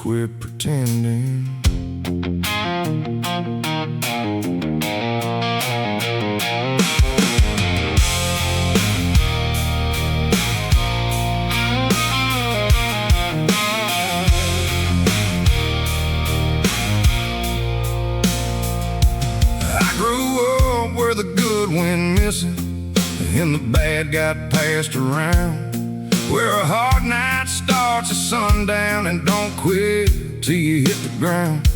quit pretending. I grew up where the good went missing and the bad got passed around, where a hard night starts at sundown and don't quit till you hit the ground.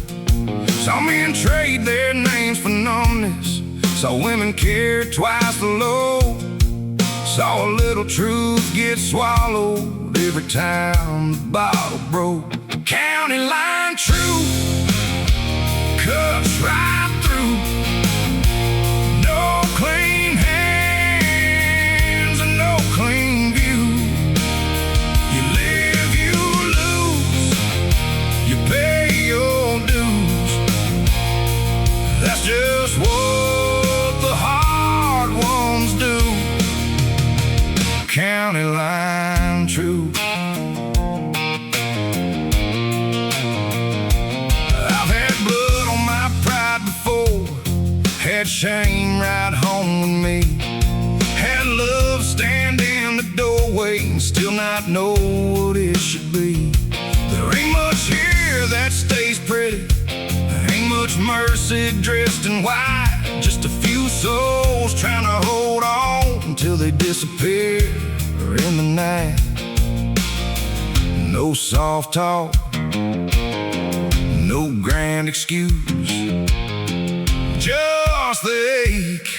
Saw men trade their names for numbness, saw women carry twice the load, saw a little truth get swallowed every time the bottle broke. County line truth cuts right through. No clean hands and no clean view. You live, you lose, you pay your dues. That's just what the hard ones do. County line truth. I've had blood on my pride before, had shame right home with me, had love stand in the doorway and still not know what it should be. There ain't much here that stays pretty, there ain't much mercy dressed in white, just a few souls trying to hold on until they disappear in the night. No soft talk, no grand excuse, just the ache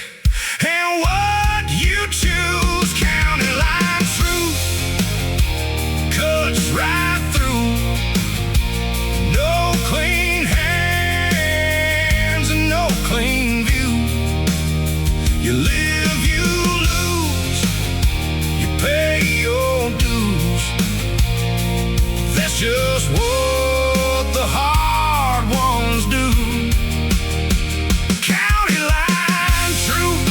and what you choose. County line truth cuts right through. No clean hands and no clean view. You live, you lose, you pay your dues. That's just what the hard ones do. County line truth.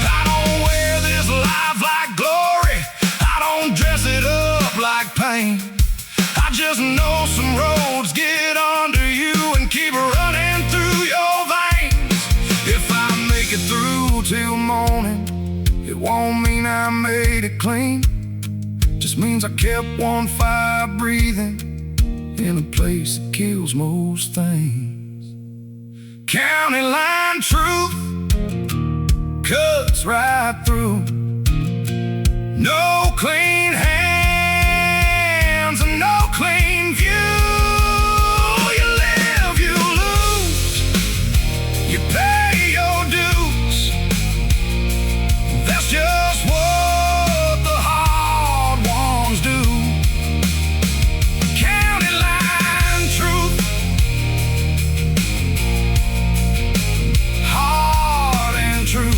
I don't wear this life like glory, I don't dress it up like pain. I just know some roads get under you and keep running through your veins. If I make it through till morning, it won't mean I made it clean, just means I kept one fire breathing in a place that kills most things. County line truth cuts right through. No clean hands and no clean view. You live, you lose, you pay your dues. That's just what the hard ones do. County line truth. Hard and true.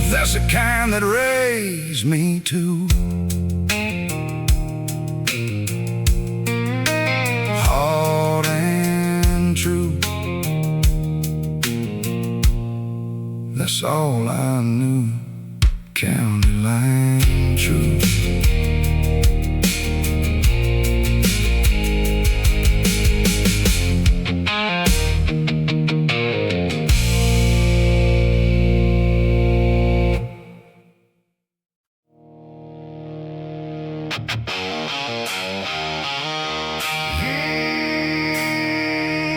That's the kind that raised me too. Hard and true. That's all I knew. County line truth.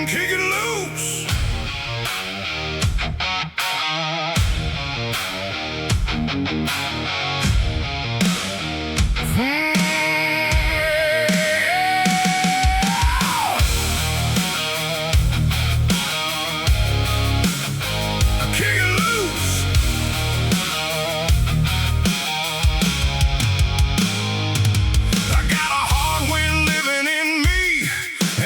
Kick it loose. Kick it loose. I got a hard wind living in me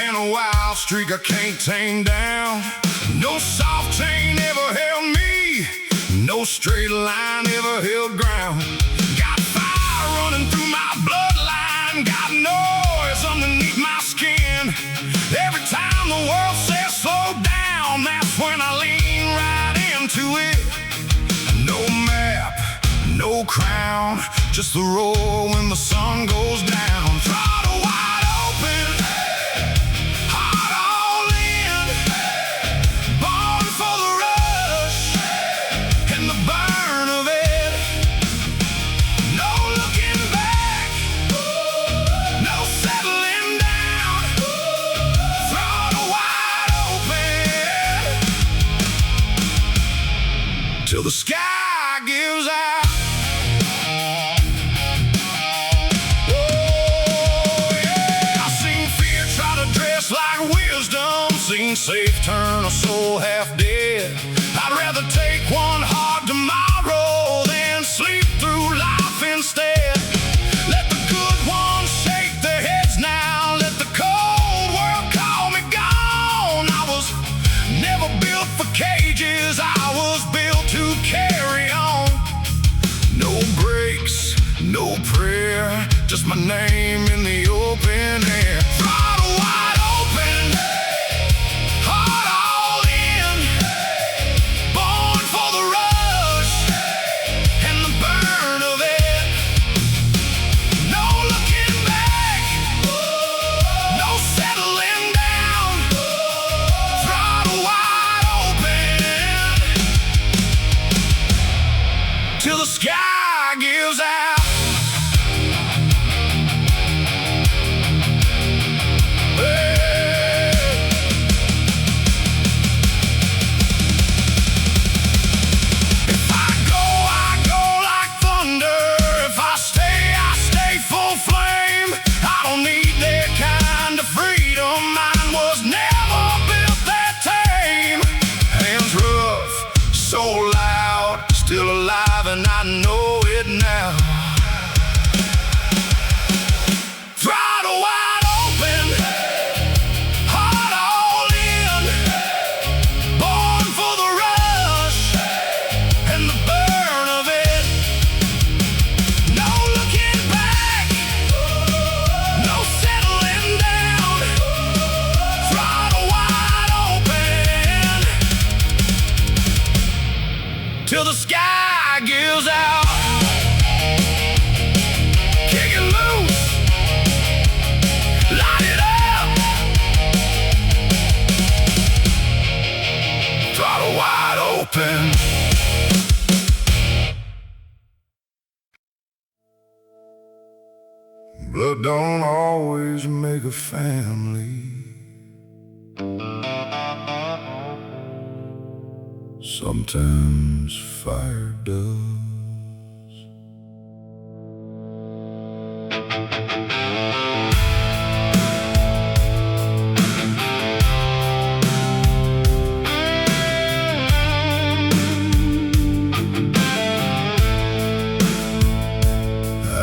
and a wild streak I can't tame down. No soft chain ever held me, no straight line ever held ground. Got fire running through my bloodline, got noise underneath my skin. Every time the world says slow down, that's when I lean right into it. No map, no crown, just the roar when the sun goes down. Throttle wide open, heart all in, born for the rush and the burn of it. No looking back, no settling down. Throttle wide open till the sky gives out. Seen safe turn a soul half dead. I'd rather take one hard tomorrow than sleep through life instead. Let the good ones shake their heads now. Let the cold world call me gone. I was never built for cages. I was built to carry on. No brakes, no prayer, just my name in the open air. Throttle wide open, heart all in, born for the rush and the burn of it. No looking back, no settling down. Throttle wide open till the sky gives out. Still alive and I know it now. Throttle wide open, heart all in, born for the rush and the burn of it. No looking back, no settling down. Throttle wide open till the sky gives out. Kick it loose, light it up. Throttle wide open. Blood don't always make a family. Sometimes fire does.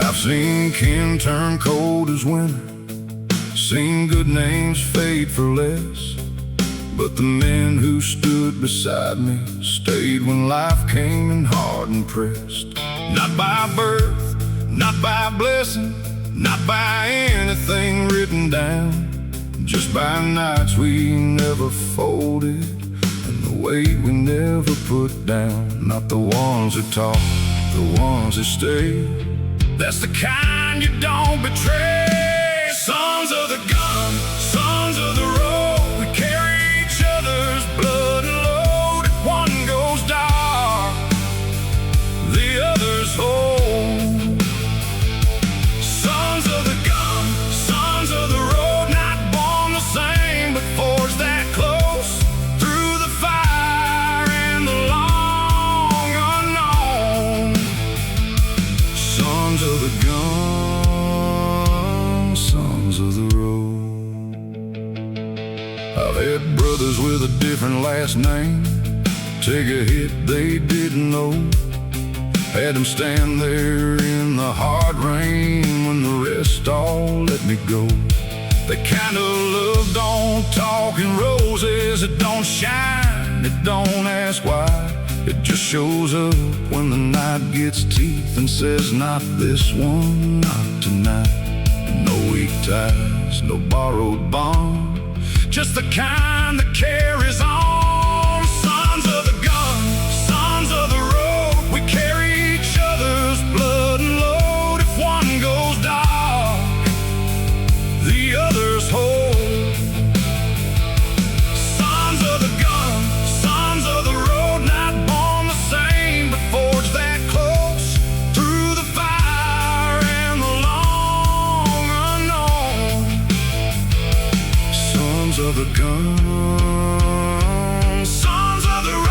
I've seen kin turn cold as winter, seen good names fade for less. But the men who stood beside me stayed when life came in hard and pressed. Not by birth, not by blessing, not by anything written down, just by nights we never folded and the weight we never put down. Not the ones that talk, the ones that stay. That's the kind you don't betray. Sons of the gun, sons of the road, we carry each other's blood and load. One goes dark, the other's whole. Sons of the gun, sons of the road, not born the same, but forged that close through the fire and the long unknown. Sons of the gun, sons of the road. I've had brothers with a different last name take a hit they didn't know. Had them stand there in the hard rain when the rest all let me go. The kind of love don't talk in roses, it don't shine, it don't ask why. It just shows up when the night gets teeth and says, not this one, not tonight. No weak ties, no borrowed bond, just the kind that carries on. Sons of the gun, sons of the road, we carry each other's blood and load. If one goes dark, the others hold. Sons of the gun, sons of the road, not born the same, but forged that close through the fire and the long unknown. Sons of the gun, sons of the road.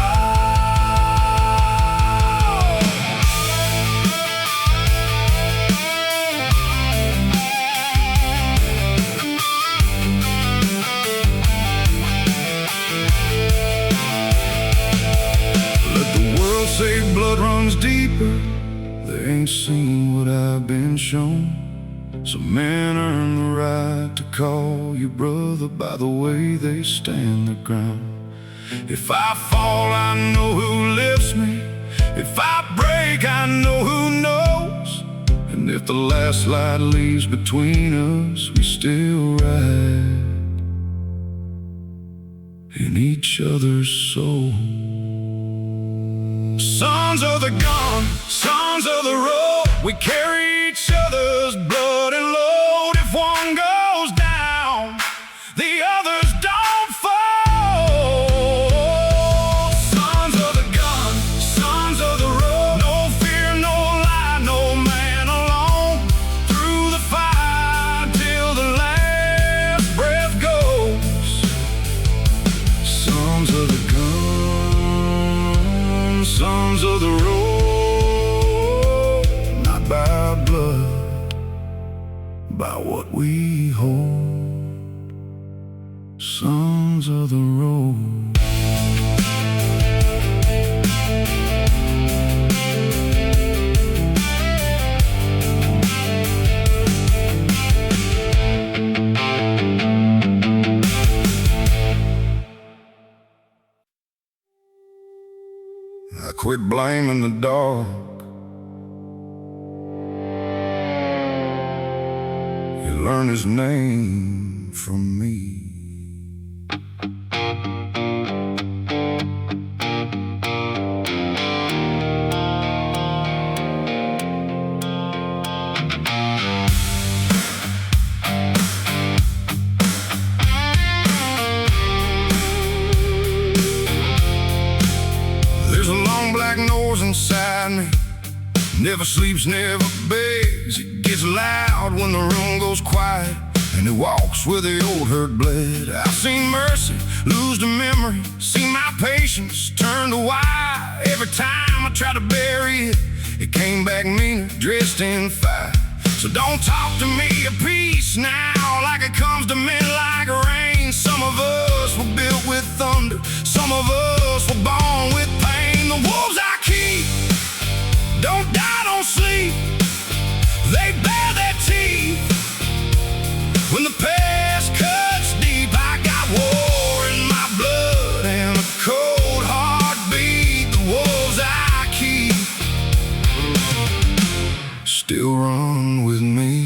Let the world say blood runs deeper. They ain't seen what I've been shown. Some men earn the right to call you brother by the way they stand their ground. If I fall, I know who lifts me. If I break, I know who knows. And if the last light leaves between us, we still ride in each other's soul. Sons of the gun, sons of the road, we carry each other's blood and load. If one goes down, the others don't fall. Sons of the gun, sons of the road, no fear, no lie, no man alone. Through the fire till the last breath goes. Sons of the gun, sons of the road, not by blood, by what we hold. Sons of the road. I quit blaming the dog. He learned his name from me. There's a long black nose inside me, never sleeps, never begs. It gets loud when the room goes quiet, and it walks where the old hurt bled. I've seen mercy lose to memory, seen my patience turn to wire. Every time I try to bury it, it came back meaner, dressed in fire. So don't talk to me of peace now, like it comes to men like rain. Some of us were built with thunder, some of us were born with pain. The wolves I keep don't die, don't sleep, they bare their teeth. When the past cuts deep, I got war in my blood and a cold heartbeat. The wolves I keep still run with me.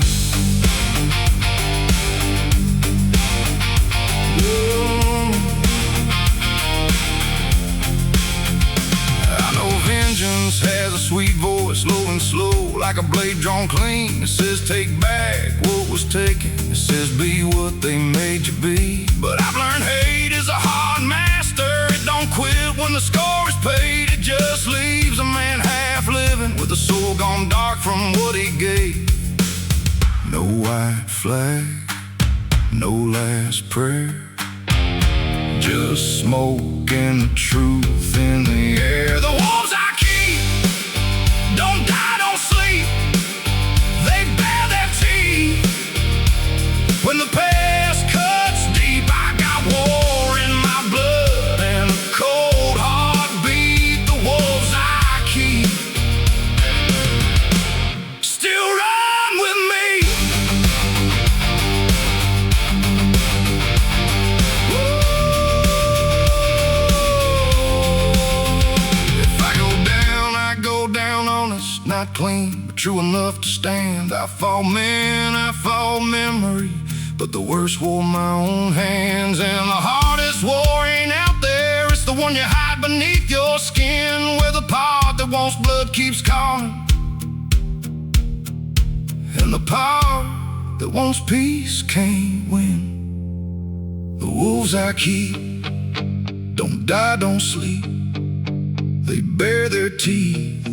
I know vengeance has a sweet voice, low and slow, like a blade drawn clean. It says take back what was taken, it says be what they made you be. But I've learned hate is a hard master. It don't quit when the score is paid. It just leaves a man half living with a soul gone dark from what he gave. No white flag, no last prayer, just smoke and the truth in the air. The wolves I keep don't die, don't sleep, they bare their teeth. When the past cuts deep, I got war in my blood and a cold heartbeat. The wolves I keep still run with me. If I go down honest, not clean, but true enough to stand. I fall men, I fall memory, but the worst wore my own hands. And the hardest war ain't out there, it's the one you hide beneath your skin, where the part that wants blood keeps calling, and the part that wants peace can't win. The wolves I keep don't die, don't sleep, they bare their teeth.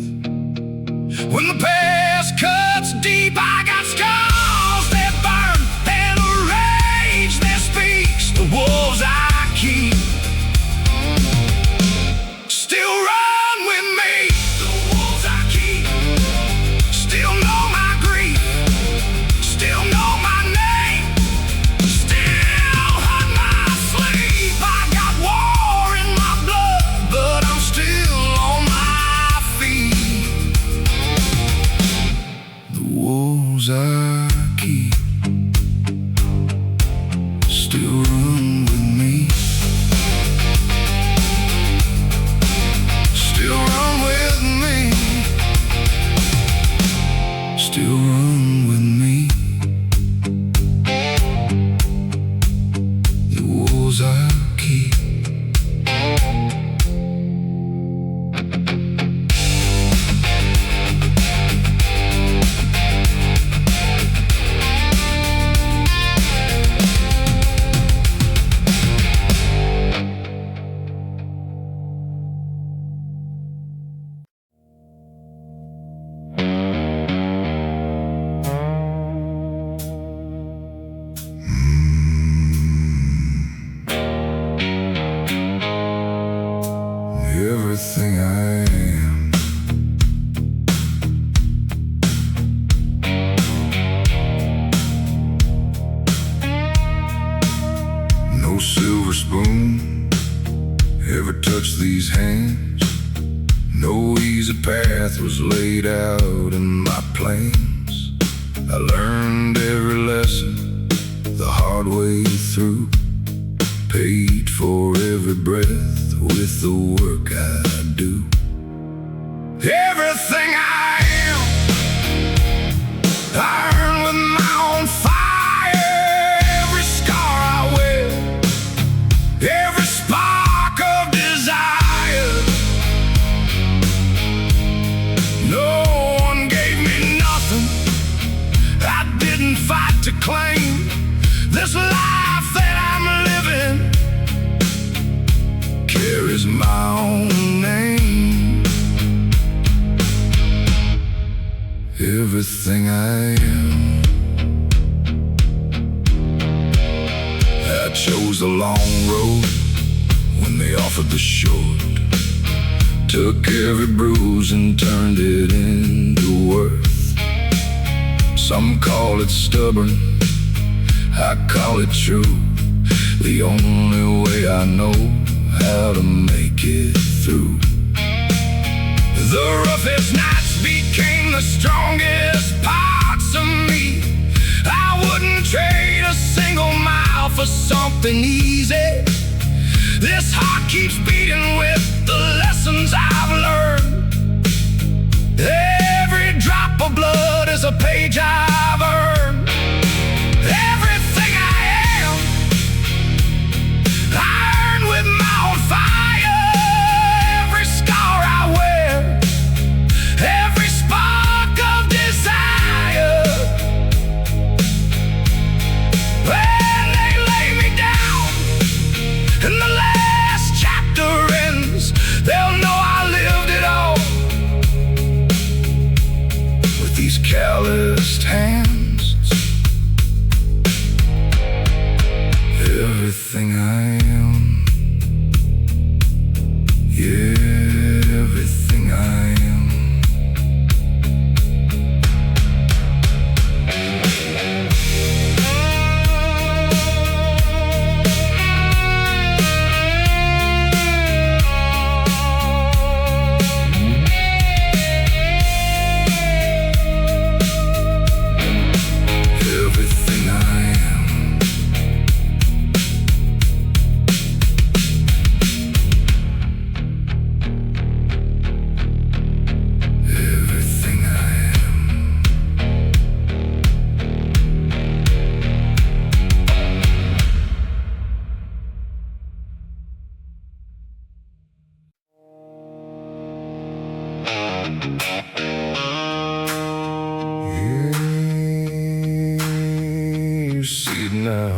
When the past cuts deep, I got scars that burn and a rage that speaks. The wolves I keep still run with me. The wolves I keep still know my grief, still know my name, still hunt my sleep. I got war in my blood, but I'm still on my feet. The wolves I keep still run with me, still run with me, still run with me. The wolves I keep. Everything I am, no silver spoon ever touched these hands. No easy path was laid out in my plans. I learned every lesson the hard way through, paid for every breath with the work I do. Everything I am, I earn with my own fire. Every scar I wear, every spark of desire. No one gave me nothing I didn't fight to claim. This life that I'm living carries my own name. Everything I am, I chose the long road when they offered the short. Took every bruise and turned it into worth. Some call it stubborn, I call it true. The only way I know how to make it through. The roughest nights became the strongest parts of me. I wouldn't trade a single mile for something easy. This heart keeps beating with the lessons I've learned. Every drop of blood is a page I've earned. Everything I am, I earn with my own fire. Every scar I wear, every spark of desire. When they lay me down and the last chapter ends, they'll know I live You see it now.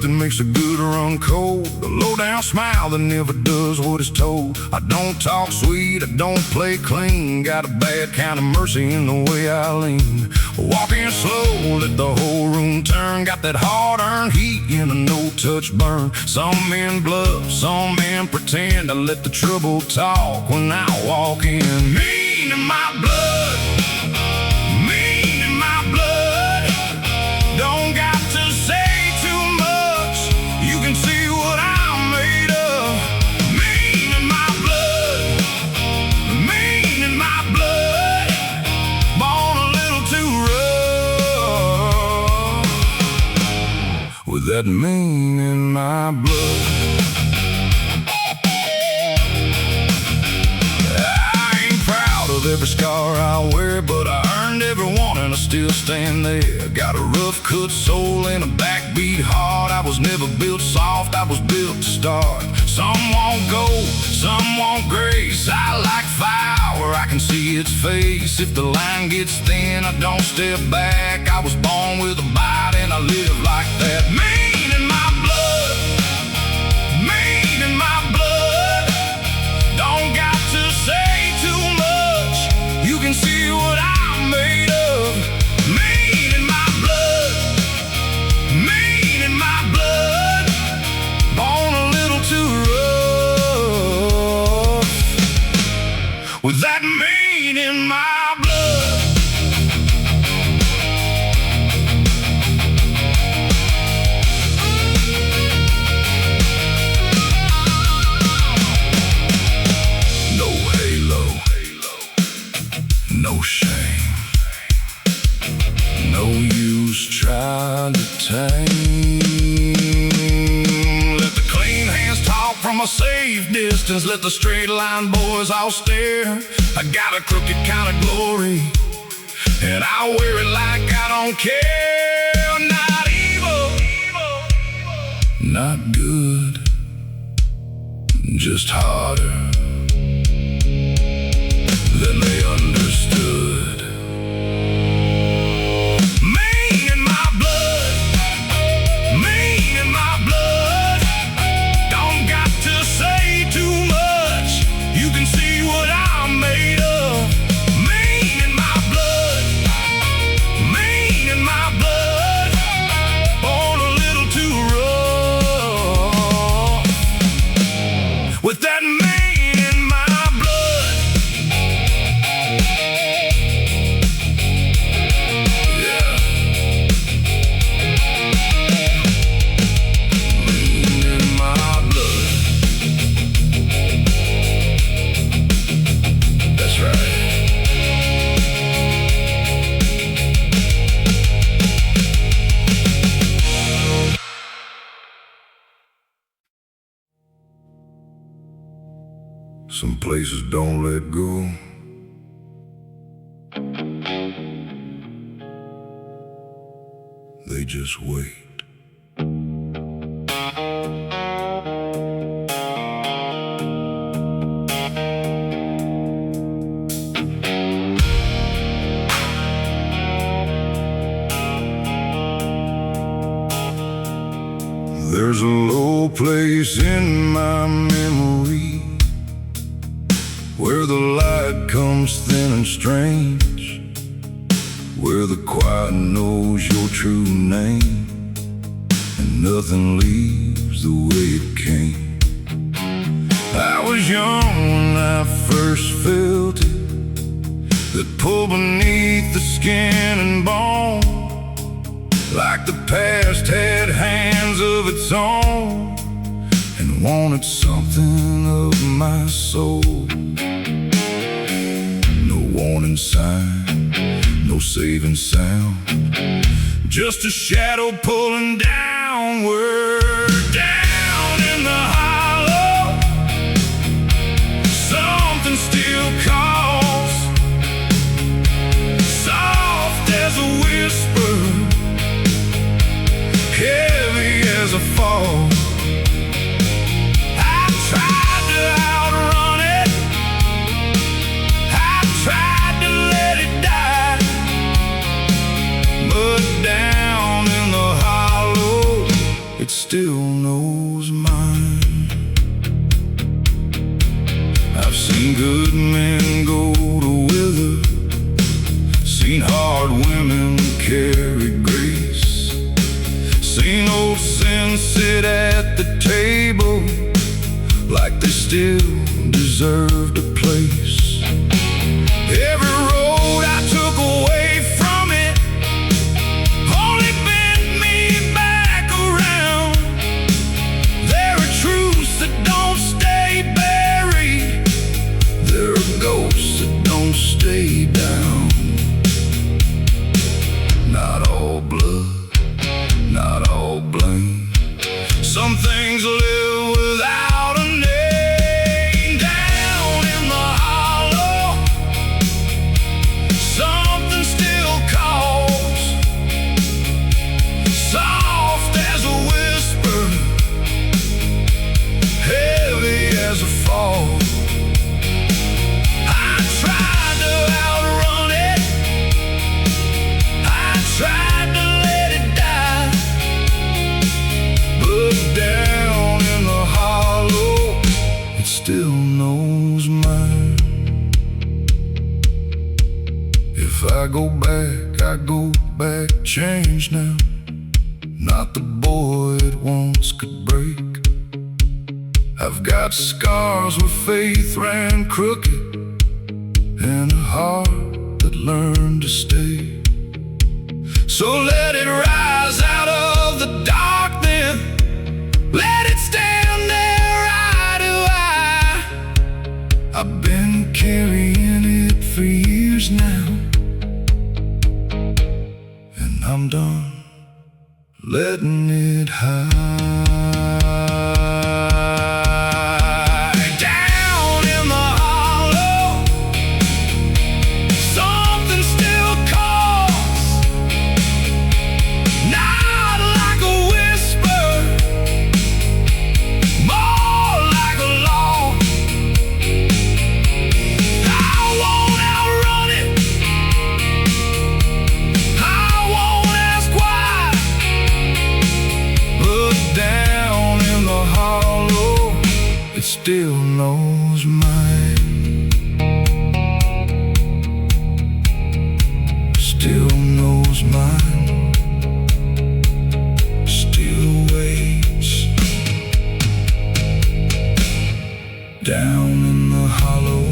Makes a good run cold, a low-down smile that never does what it's told. I don't talk sweet, I don't play clean, got a bad kind of mercy in the way I lean. Walking slow, let the whole room turn, got that hard-earned heat in a no-touch burn. Some men bluff, some men pretend, I let the trouble talk when I walk in. Mean in my blood, mean in my blood, don't got to say see what I'm made of. Mean in my blood, mean in my blood, born a little too rough, with that mean in my blood. I ain't proud of every scar I wear, but I earned every one and I still stand there. Got a rough cut soul and a backbeat heart. I was never built soft, I was built to start. Some want gold, some want grace. I like fire where I can see its face. If the line gets thin, I don't step back. I was born with a bite and I live like that. Mean in my blood, mean in my blood, don't got to say too much, you can see what I'm made of. Mean in my blood, mean in my blood, born a little too rough, with that mean in my blood. No halo, no shame, no use trying to tame. Let the clean hands talk from a safe distance, let the straight line boys all stare. I got a crooked kind of glory, and I wear it like I don't care. Not evil, not good, just harder than they understood. Mean in my blood, mean in my blood, don't got to say too much, you can see what I'm made of. Mean in my blood, mean in my blood, born a little too rough, with that mean in my blood. Yeah. Mean in my blood. That's right. Some places don't let go. They just wait. There's a low place in my memory where the light comes thin and strange, where the quiet knows your true name, and nothing leaves the way it came. I was young when I first felt it, that pull beneath the skin and bone, like the past had hands of its own and wanted something of my soul. No warning sign, no saving sound, just a shadow pulling downward. Down in the hollow, something still calls, soft as a whisper, heavy as a fall. I tried to outrun it, I tried to let it die, but down in the hollow, it still knows mine. I've seen good men go to wither, seen hard women carry grace, seen old sins sit at the table like they still deserved a place. Every road I took away from it only bent me back around. There are truths that don't stay buried, there are ghosts that don't stay down. Not all blood, not all blame, some things live without a name. Down in the hollow, something still calls, soft as a whisper, heavy as a fall. I tried to outrun it, I tried to let it die, but down in the hollow, it still knows mine. If I go back changed now, not the boy it once could break. I've got scars where faith ran crooked, and a heart that learned to stay. So let it rise out of the dark then, let it stand there eye to eye. I've been carrying it for years now, and I'm done letting it hide. Down in the hollow, something still calls, not like a whisper, more like a law. I won't outrun it, I won't ask why, but down in the hollow, it still knows mine. Still knows mine, still waits. Down in the hollow,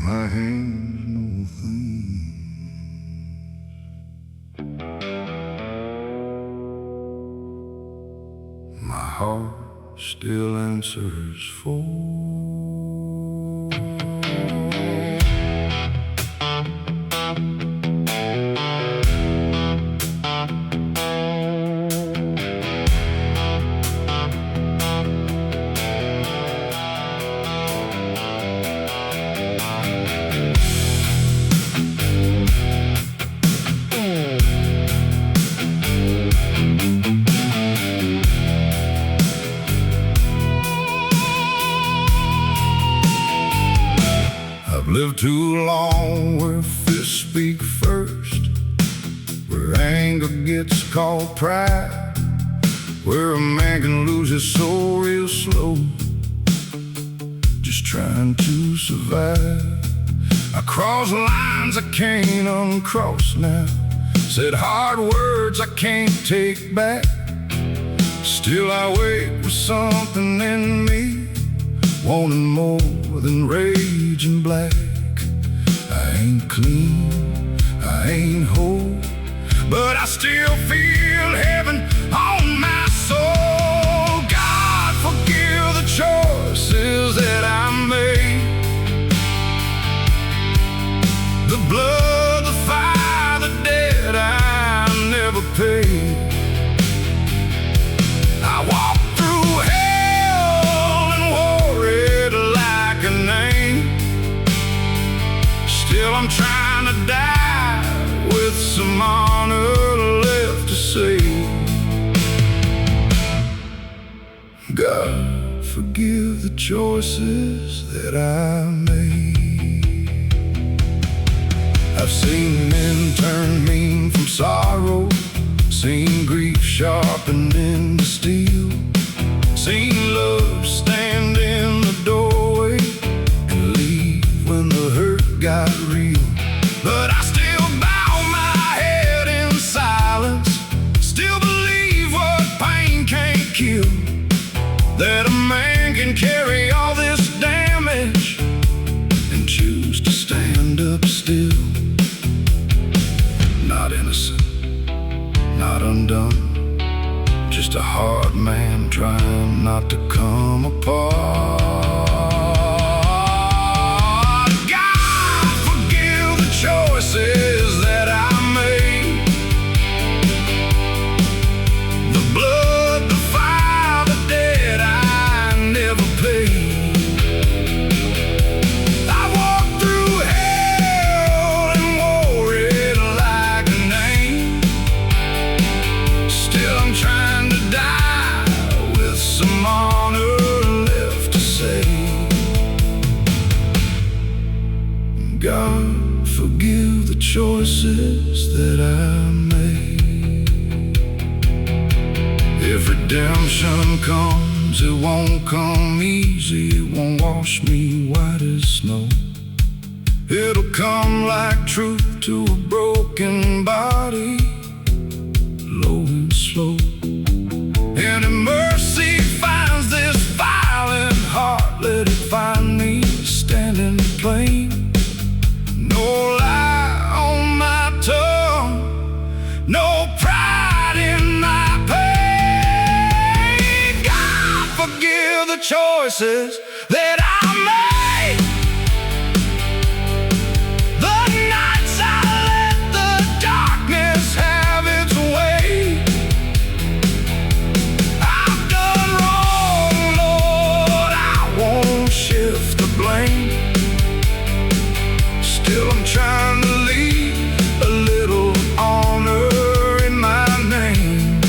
my hands know things my heart still answers for. Lived too long where fists speak first, where anger gets called pride, where a man can lose his soul real slow, just trying to survive. I crossed lines I can't uncross now, said hard words I can't take back. Still I wait with something in me, wanting more than rage and black. I ain't clean, I ain't whole, but I still feel heaven on my soul. God, forgive the choices that I made. The blood, the fire, the debt I never paid. I walked through hell and wore it like a name. Still I'm trying to die with some honor left to say. God, forgive the choices that I made. I've seen men turn mean from sorrow, seen grief sharpened into steel, seen love stand in the doorway and leave when the hurt got real. But I still bow my head in silence, still believe what pain can't kill, that a man can carry all this damage and choose to stand up still. Not innocent, not undone, just a hard man trying not to come apart. God, forgive the choices that I made. The blood, the fire, the debt I never paid. I walked through hell and wore it like a name. Still I'm trying to die with some honor left to say. God, forgive the choices that I made. If redemption comes, it won't come easy. It won't wash me white as snow. It'll come like truth to a broken body, low and slow. And if mercy finds this violent heart, let it find me standing plain. No lie on my tongue, no pride in my pain. God, forgive the choices that I made. The nights I let the darkness have its way. I've done wrong, Lord, I won't shift the blame. Still I'm trying to leave a little honor in my name.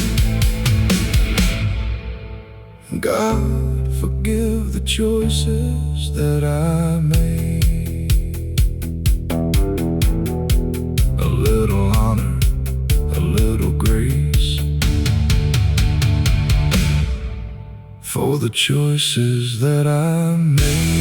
God, forgive the choices that I made. A little honor, a little grace, for the choices that I made.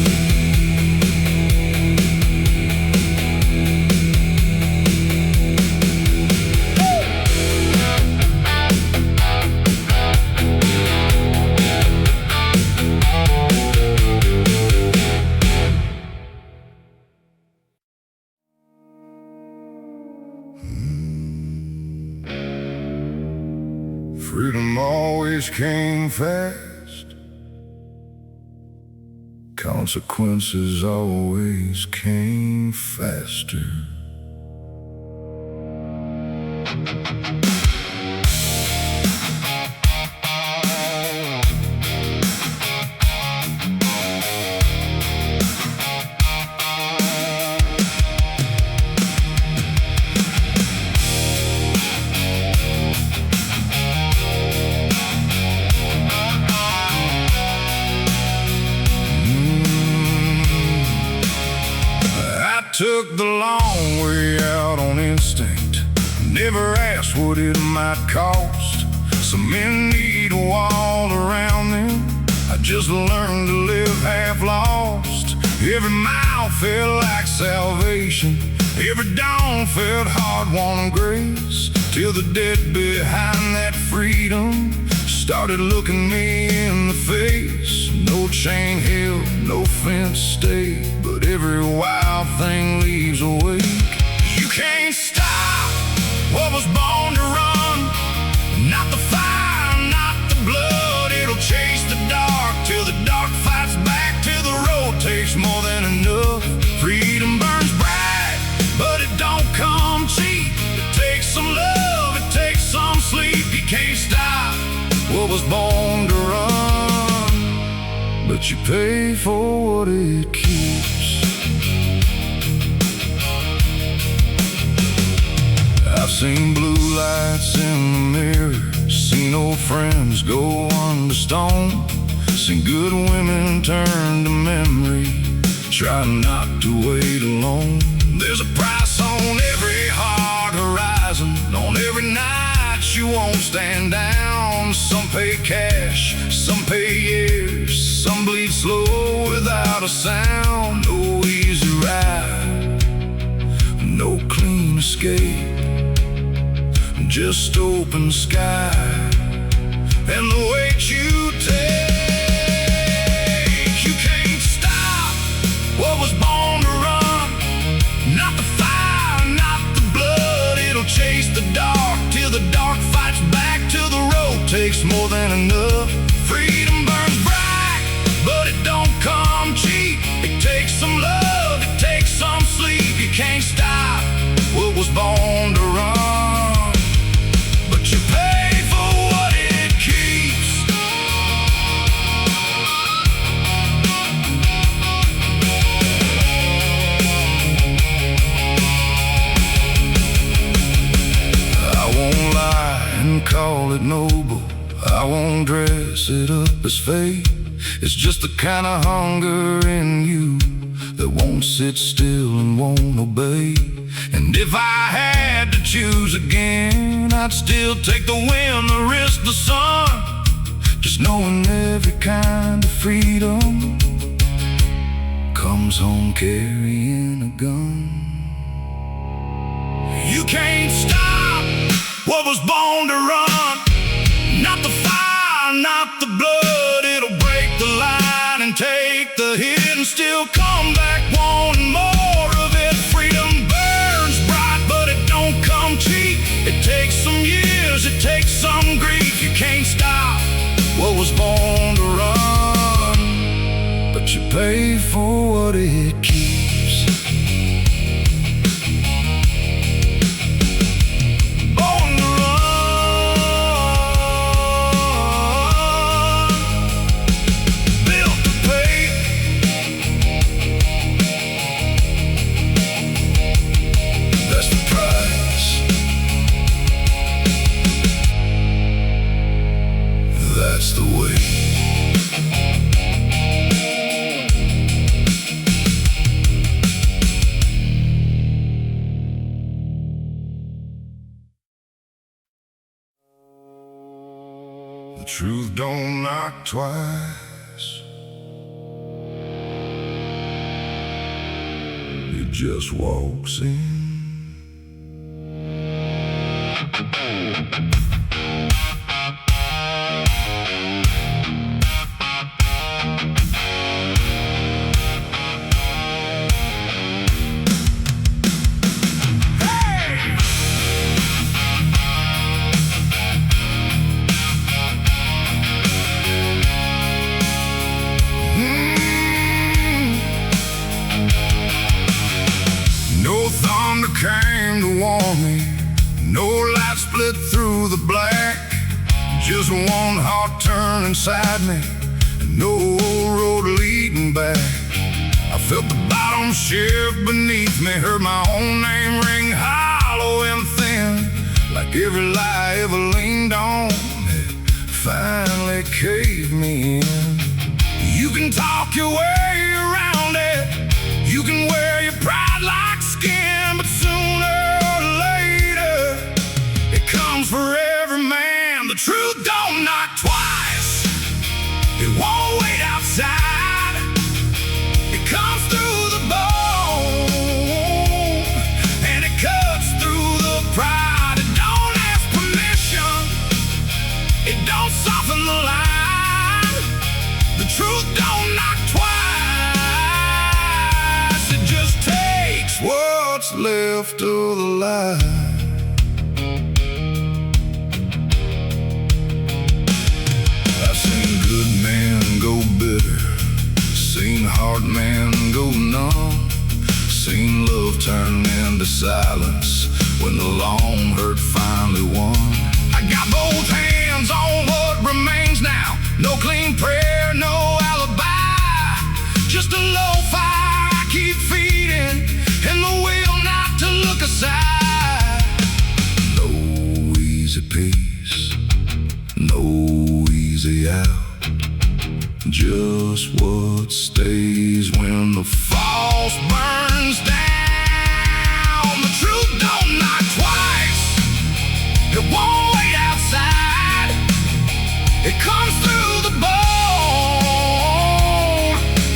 Freedom always came fast, consequences always came faster. Took the long way out on instinct, never asked what it might cost. Some men need a wall around them, I just learned to live half lost. Every mile felt like salvation, every dawn felt hard won grace, till the dead behind that freedom started looking me in the face. No chain held, no fence state, but every wild thing leaves a wake. You can't stop what was born to run. Not the fire, not the blood. It'll chase the dark till the dark fights back. Till the road takes more than enough. Freedom burns bright, but it don't come cheap. It takes some love, it takes some sleep. You can't stop what was born to run, but you pay for what it keeps. I've seen blue lights in the mirror, seen old friends go under stone, seen good women turn to memory, try not to wait alone. There's a price on every hard horizon, on every night you won't stand down. Some pay cash, some pay years, some bleed slow without a sound. No easy ride, no clean escape, just open sky and the weight you take. You can't stop what was born to run. Not the fire, not the blood. It'll chase the dark till the dark fights back. Till the road takes more than enough. Freedom burns bright, but it don't come cheap. It takes some love, it takes some sleep. You can't stop what was born to run, but you pay for what it keeps. I won't lie and call it noble. I won't dress it up as fate. It's just the kind of hunger in you that won't sit still and won't obey. And if I had to choose again, I'd still take the wind, the risk, the sun. Just knowing every kind of freedom comes home carrying a gun. You can't stop what was born to run. Not the fire, not the blood. It'll break the line and take the hit and still come back wanting more of it. Freedom burns bright, but it don't come cheap. It takes some years, it takes some grief. You can't stop what was born to run, but you pay for what it keeps. Born to run, built to pay. That's the price. That's the way. The truth don't knock twice. It just walks in. No thunder came to warn me, no light split through the black. Just one heart turn inside me, and no road leading back. I felt the bottom shift beneath me, heard my own name ring hollow and thin, like every lie ever leaned on had finally caved me in. You can talk your way around it, you can wear your pride like skin, but sooner or later it comes for every man. The truth don't knock twice, it won't wait outside. It comes through the bone and it cuts through the pride. It don't ask permission, it don't soften the line. The truth don't knock twice. left of the light. I've seen good men go bitter, seen hard men go numb, seen love turn into silence when the long hurt finally won. I got both hands on what remains now. No clean prayer, no alibi, just a low fire I keep feeding, and the will not to look aside. No easy peace, no easy out, just what stays when the false burns down. The truth don't knock twice, it won't wait outside, it comes through the bone,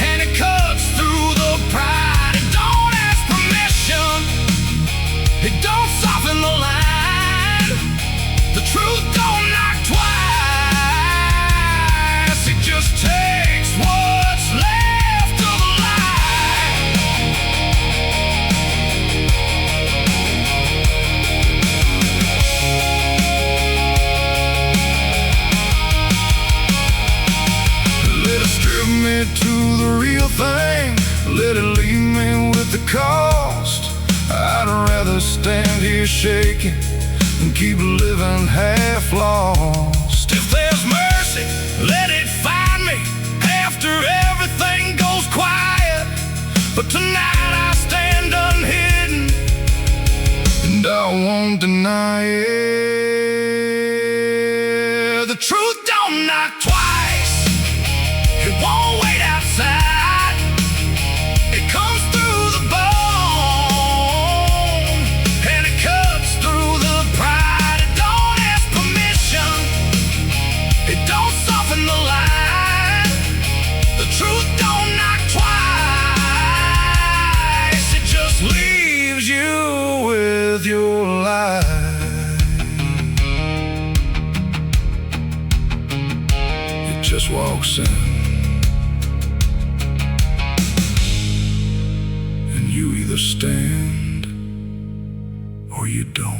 and it cuts through the pride. It don't ask permission, it don't soften the line. The truth don't knock twice, it just takes what's left of the light. Let it strip me to the real thing, let it leave me with the cost. I'd rather stand here shaking than keep living half lost. If there's mercy, let it find me after everything goes quiet. But tonight I stand unhidden, and I won't deny it. The truth don't knock twice, it won't wait outside, it comes through the bone, and it cuts through the pride. It don't ask permission, it don't soften the line. The truth don't knock twice, it just leaves you with your life. It just walks in, and you either stand or you don't.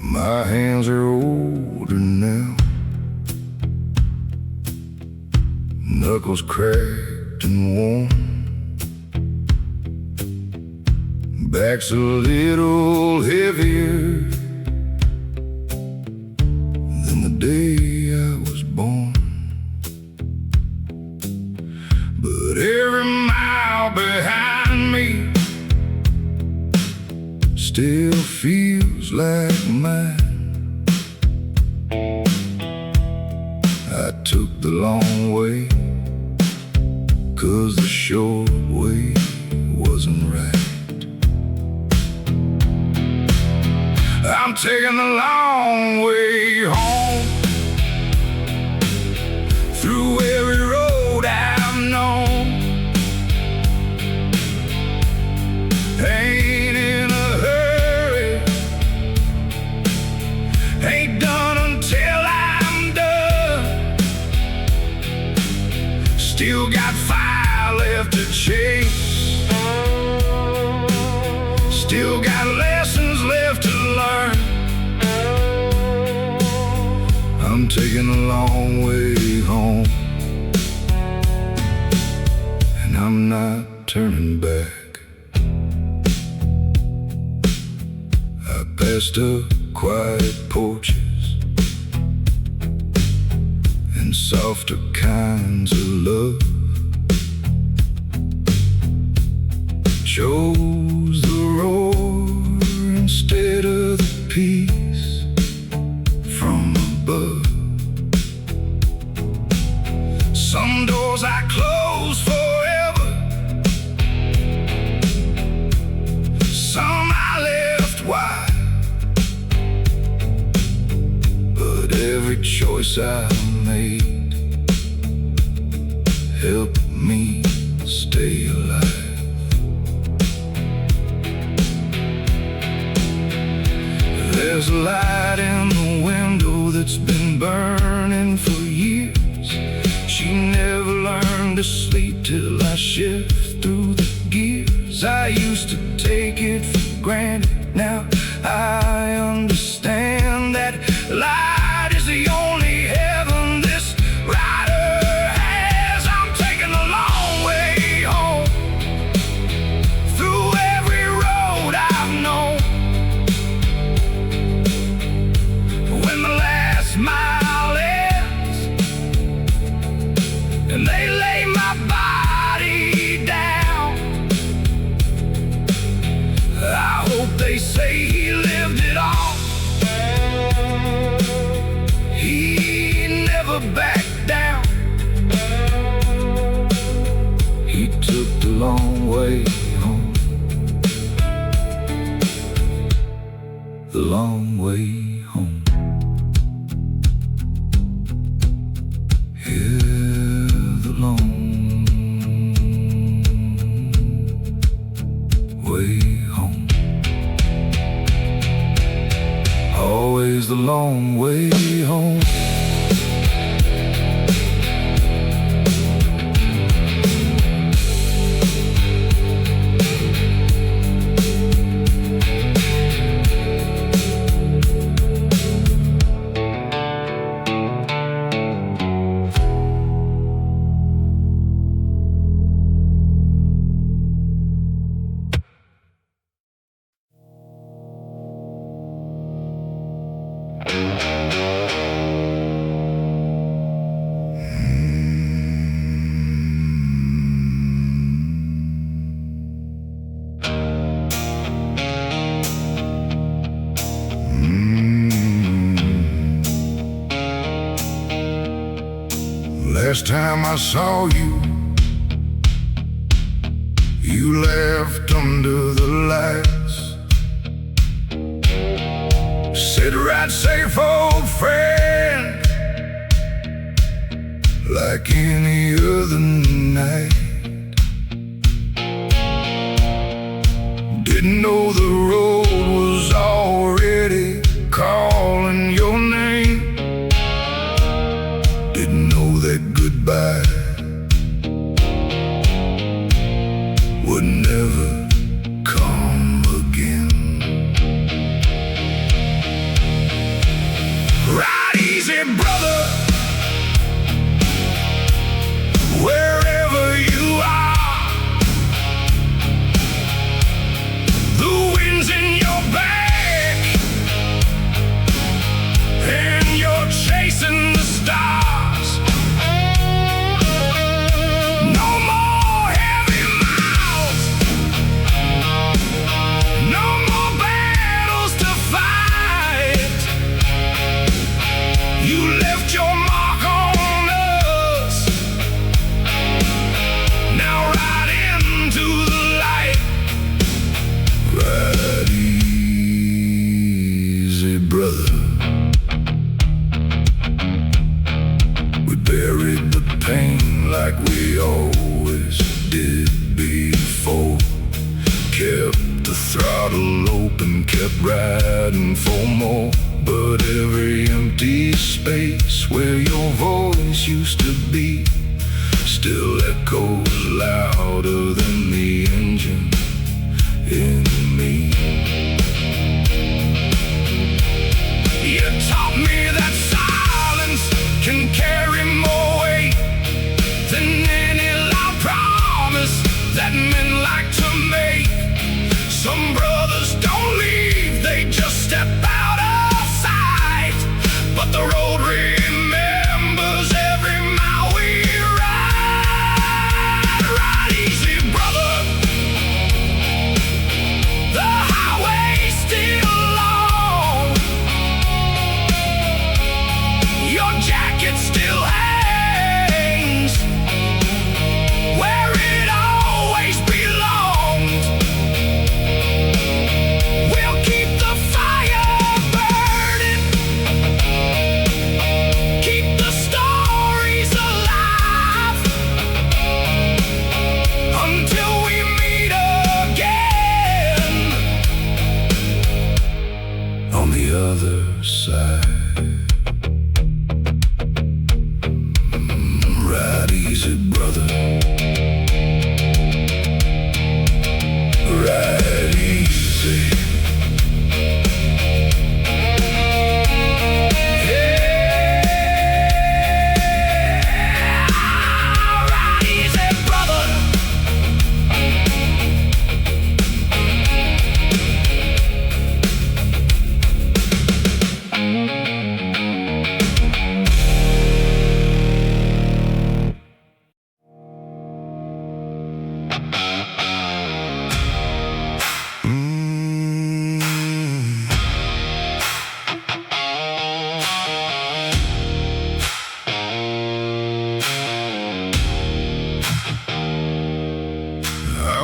My hands are older now, knuckles cracked and worn, back's a little heavier than the day I was born. But every mile behind me still feels like mine. I took the long way, 'cause the short way wasn't right. I'm taking the long way home, through every road I've known. Ain't in a hurry, ain't done until I'm done. Still got fire left to chase, still got lessons left to learn. I'm taking a long way home, and I'm not turning back. I passed up quiet porches and softer kinds of love, chose the roar instead of the peace from above. Some doors I close forever, some I choice I made helped me stay alive. There's a light in the window that's been burning for years. She never learned to sleep till I shift through the gears. I used to take it for granted, now I understand that light is the only heaven this rider has. I'm taking a long way home, through every road I've known. When the last mile ends and they lay my body down, I hope they say he lived it all. He never backed down. He took the long way home, the long way home. Yeah, the long way home. Always the long way home. Last time I saw you, you left under the lights. Said right safe, old friend, like any other night. Didn't know the road was already calling your name. Didn't know that goodbye would never come again. Ride easy, brother, wherever you are. The wind's in your back and you're chasing the stars. Like we always did before. Kept the throttle open, kept riding for more. But every empty space where your voice used to be still echoes louder than the engine in me. You taught me that silence can carry more weight than any loud promise that men like to make. Some brothers don't leave, they just step out of sight. But the road remembers every mile we ride. Ride easy, brother,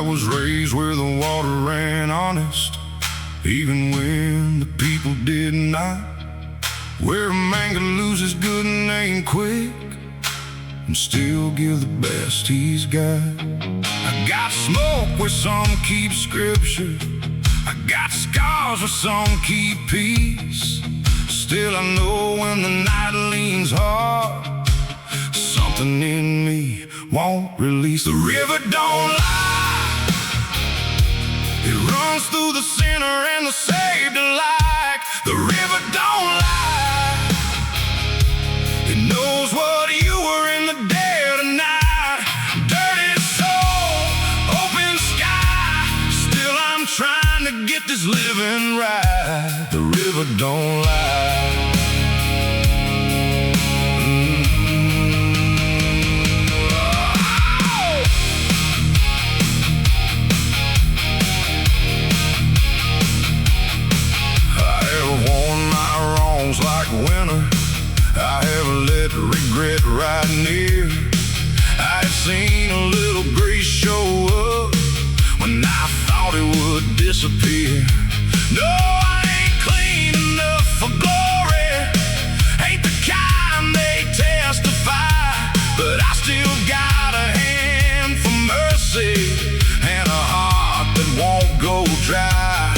was raised where the water ran honest, even when the people did not. Where a man can lose his good name quick and still give the best he's got. I got smoke where some keep scripture, I got scars where some keep peace. Still I know when the night leans hard, something in me won't release. The river don't lie, it runs through the sinner and the saved alike. The river don't lie, it knows what you were in the dead of night. Dirty soul, open sky, still I'm trying to get this living right. The river don't lie. Like winter, I have let regret right near. I had seen a little grace show up when I thought it would disappear. No, I ain't clean enough for glory, ain't the kind they testify, but I still got a hand for mercy and a heart that won't go dry.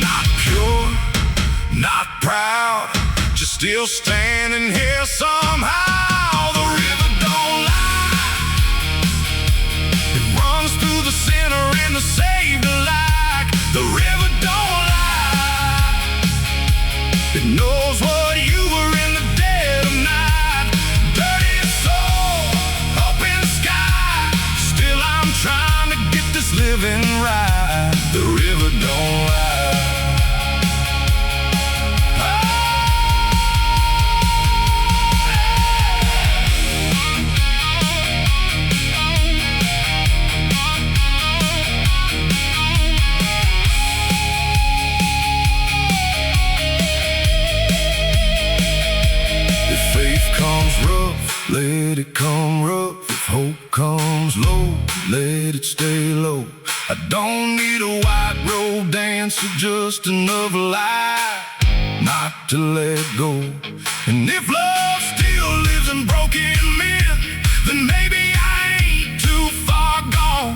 Not pure, not proud, just still standing here somehow. The river don't lie, it runs through the sinner and the saved alike. The river don't lie, it knows what you were in the dead of night. Dirty soul, open sky, still I'm trying to get this living right. The river don't lie. Let it come rough. If hope comes low, let it stay low. I don't need a white robe dancer, just another lie not to let go. And if love still lives in broken men, then maybe I ain't too far gone.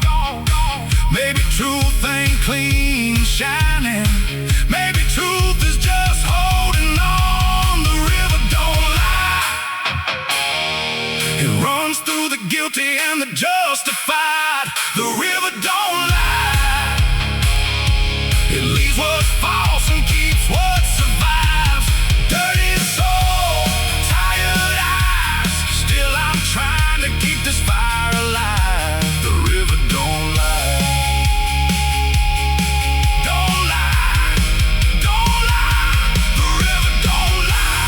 Maybe truth ain't clean shining, maybe truth is just holding on. The river don't lie, it runs through the guilty and the justified. The river don't lie, it leaves what's false and keeps what survives. Dirty soul, tired eyes, still I'm trying to keep this fire alive. The river don't lie, don't lie, don't lie. The river don't lie.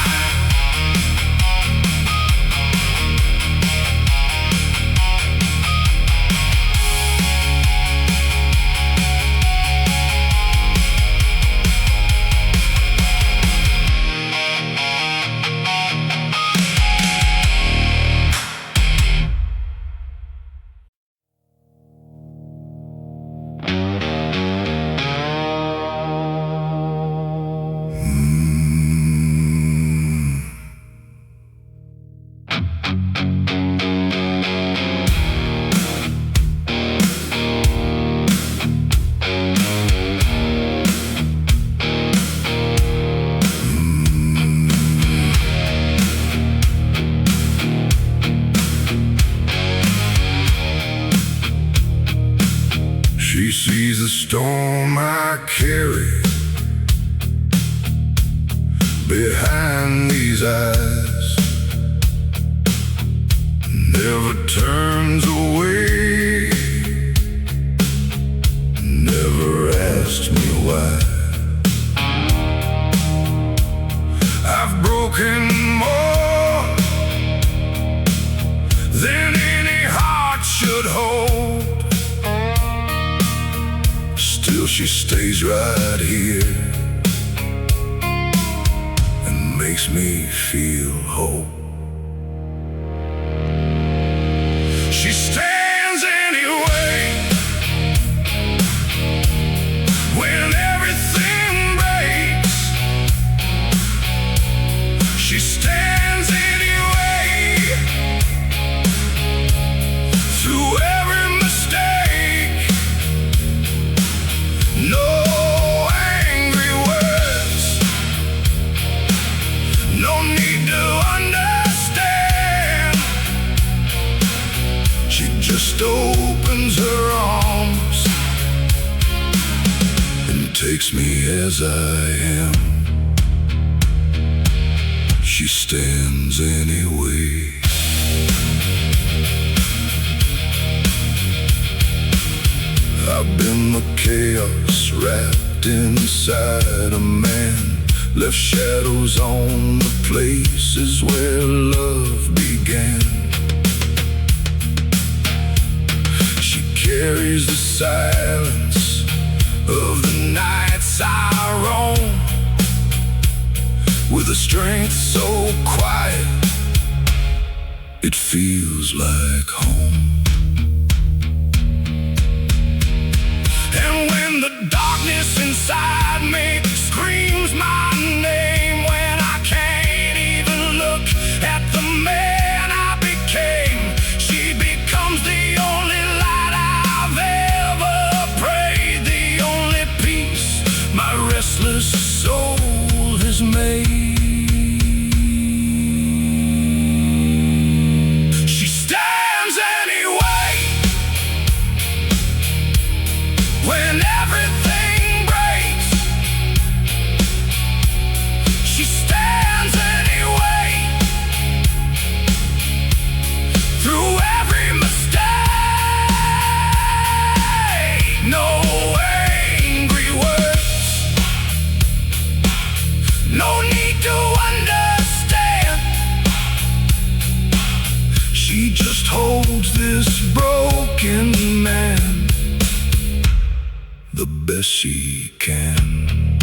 She sees the storm I carry behind these eyes, never turns away, never asks me why. I've broken more than any heart should hold. Still she stays right here and makes me feel whole. She stands anyway, opens her arms and takes me as I am. She stands anyway. I've been the chaos wrapped inside a man, left shadows on the places where love began. She carries the silence of the nights I roam, with a strength so quiet it feels like home. And when the darkness inside me screams my name, when I can't even look at the man I became, she becomes the only light I've ever prayed, the only peace my restless soul has made. She stands anyway when everything breaks. She stands anyway through every mistake. No angry words, no need to understand. She just holds this broken man the best she can.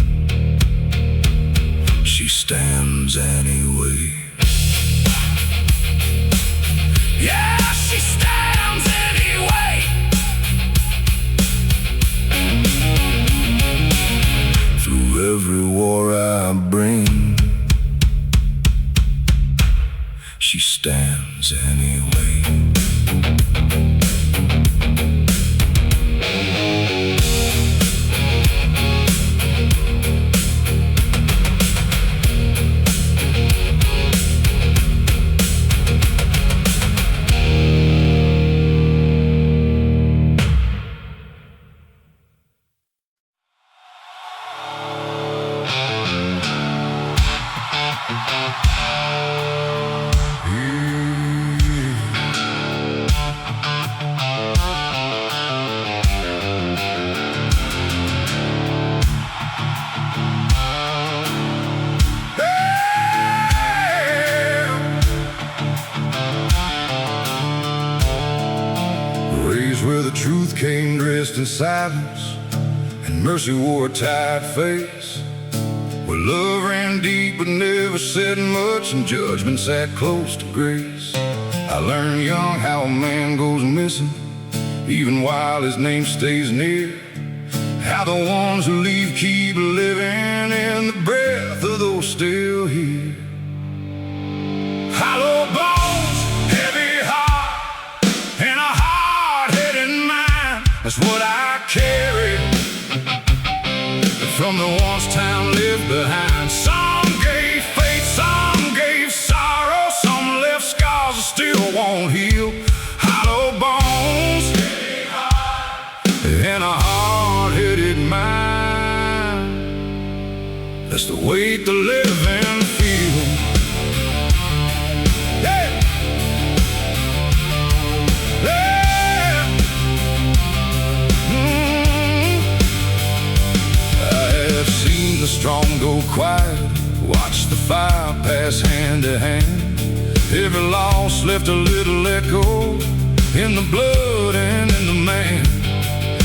She stands anyway. Yeah, she stands anyway. Through every war I bring, she stands anyway. Where the truth came dressed in silence and mercy wore a tired face, where love ran deep but never said much and judgment sat close to grace. I learned young how a man goes missing even while his name stays near, how the ones who leave keep living in the breath of those still here. Hollow bones, heavy heart, and a hard-headed mind, that's what I carry from the ones time lived behind. Some gave faith, some gave sorrow, some left scars that still won't heal. Hollow bones, heavy heart, and a hard-headed mind, that's the weight the living feel. The strong go quiet, watch the fire pass hand to hand. Every loss left a little echo in the blood and in the man.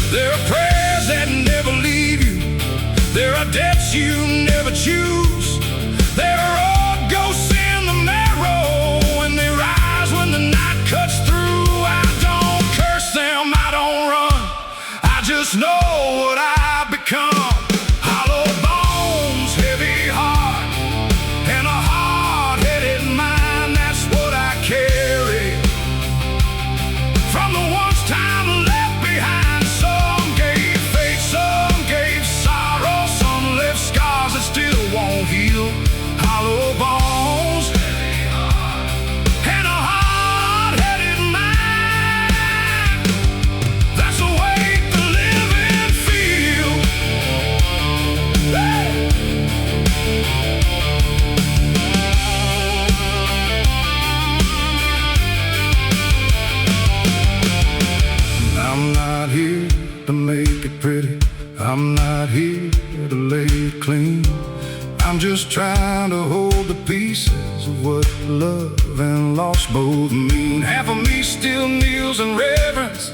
There are prayers that never leave you, there are debts you never choose, there are old ghosts in the marrow, and they rise when the night cuts through. I don't curse them, I don't run, I just know what I've become. Hollow bones, and a hard-headed mind, to make it pretty. I'm not here to lay it clean. I'm just trying to hold the pieces of what love and loss both mean. Half of me still kneels in reverence,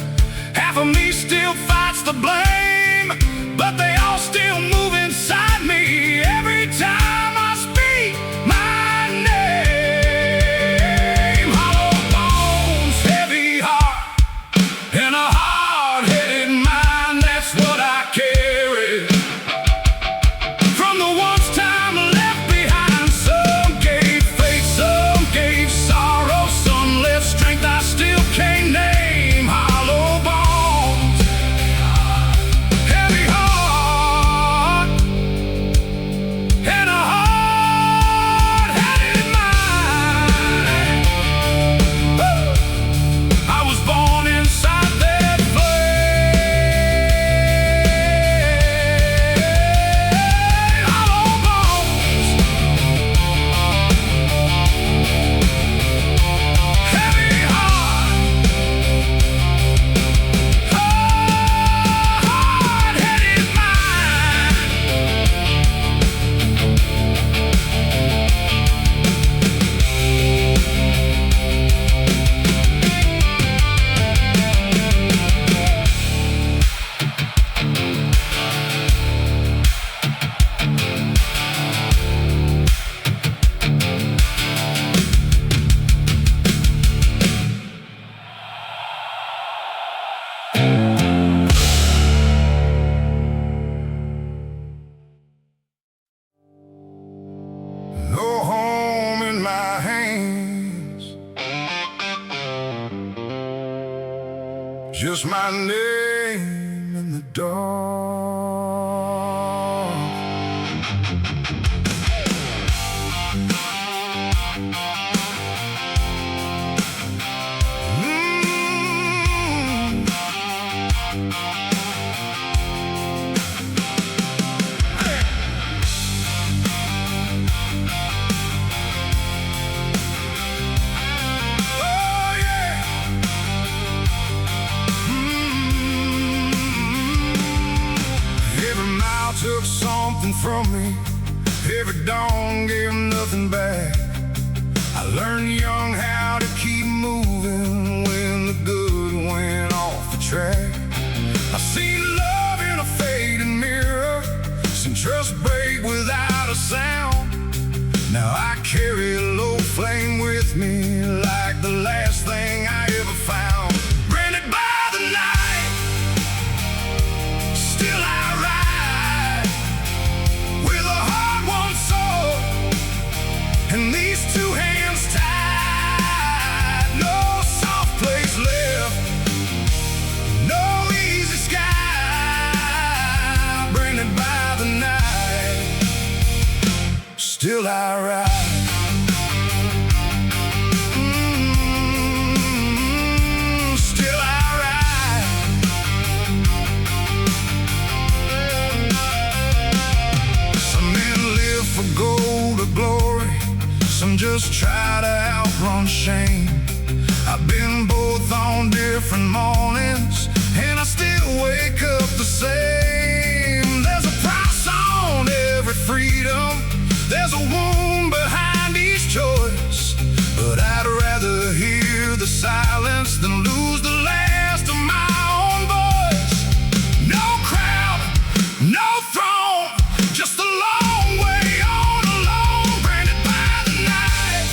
half of me still fights the blame, but they all still move inside me every time I speak my name. Hollow bones, heavy heart, and a hard-headed mind, that's what I carry. From the once time left behind, some gave faith, some gave sorrow, some left strength I still can't name. Hollow bones, heavy heart, and a hard-headed mind. Woo! I was born inside that flame. Hollow bones, heavy heart, hard-headed mind. No home in my hands, just my name in the dark. Oh yeah. Every mile took something from me, every dawn gave nothing back. I learned young how to keep moving when the good went off the track. I seen love in a fading mirror, seen trust break without a sound. Now I carry a low flame with me like the last thing I ever found. Branded by the night, still I ride with a hard-won soul and these two hands tied. No soft place left, no easy sky. Branded by the night, still I ride. Still I ride. Some men live for gold or glory, some just try to outrun shame. I've been both on different mornings, and I still wake up the same. There's a price on every freedom, there's a wound behind each choice, but I'd rather hear the silence than lose the last of my own voice. No crowd, no throne, just a long way on alone. Branded by the night,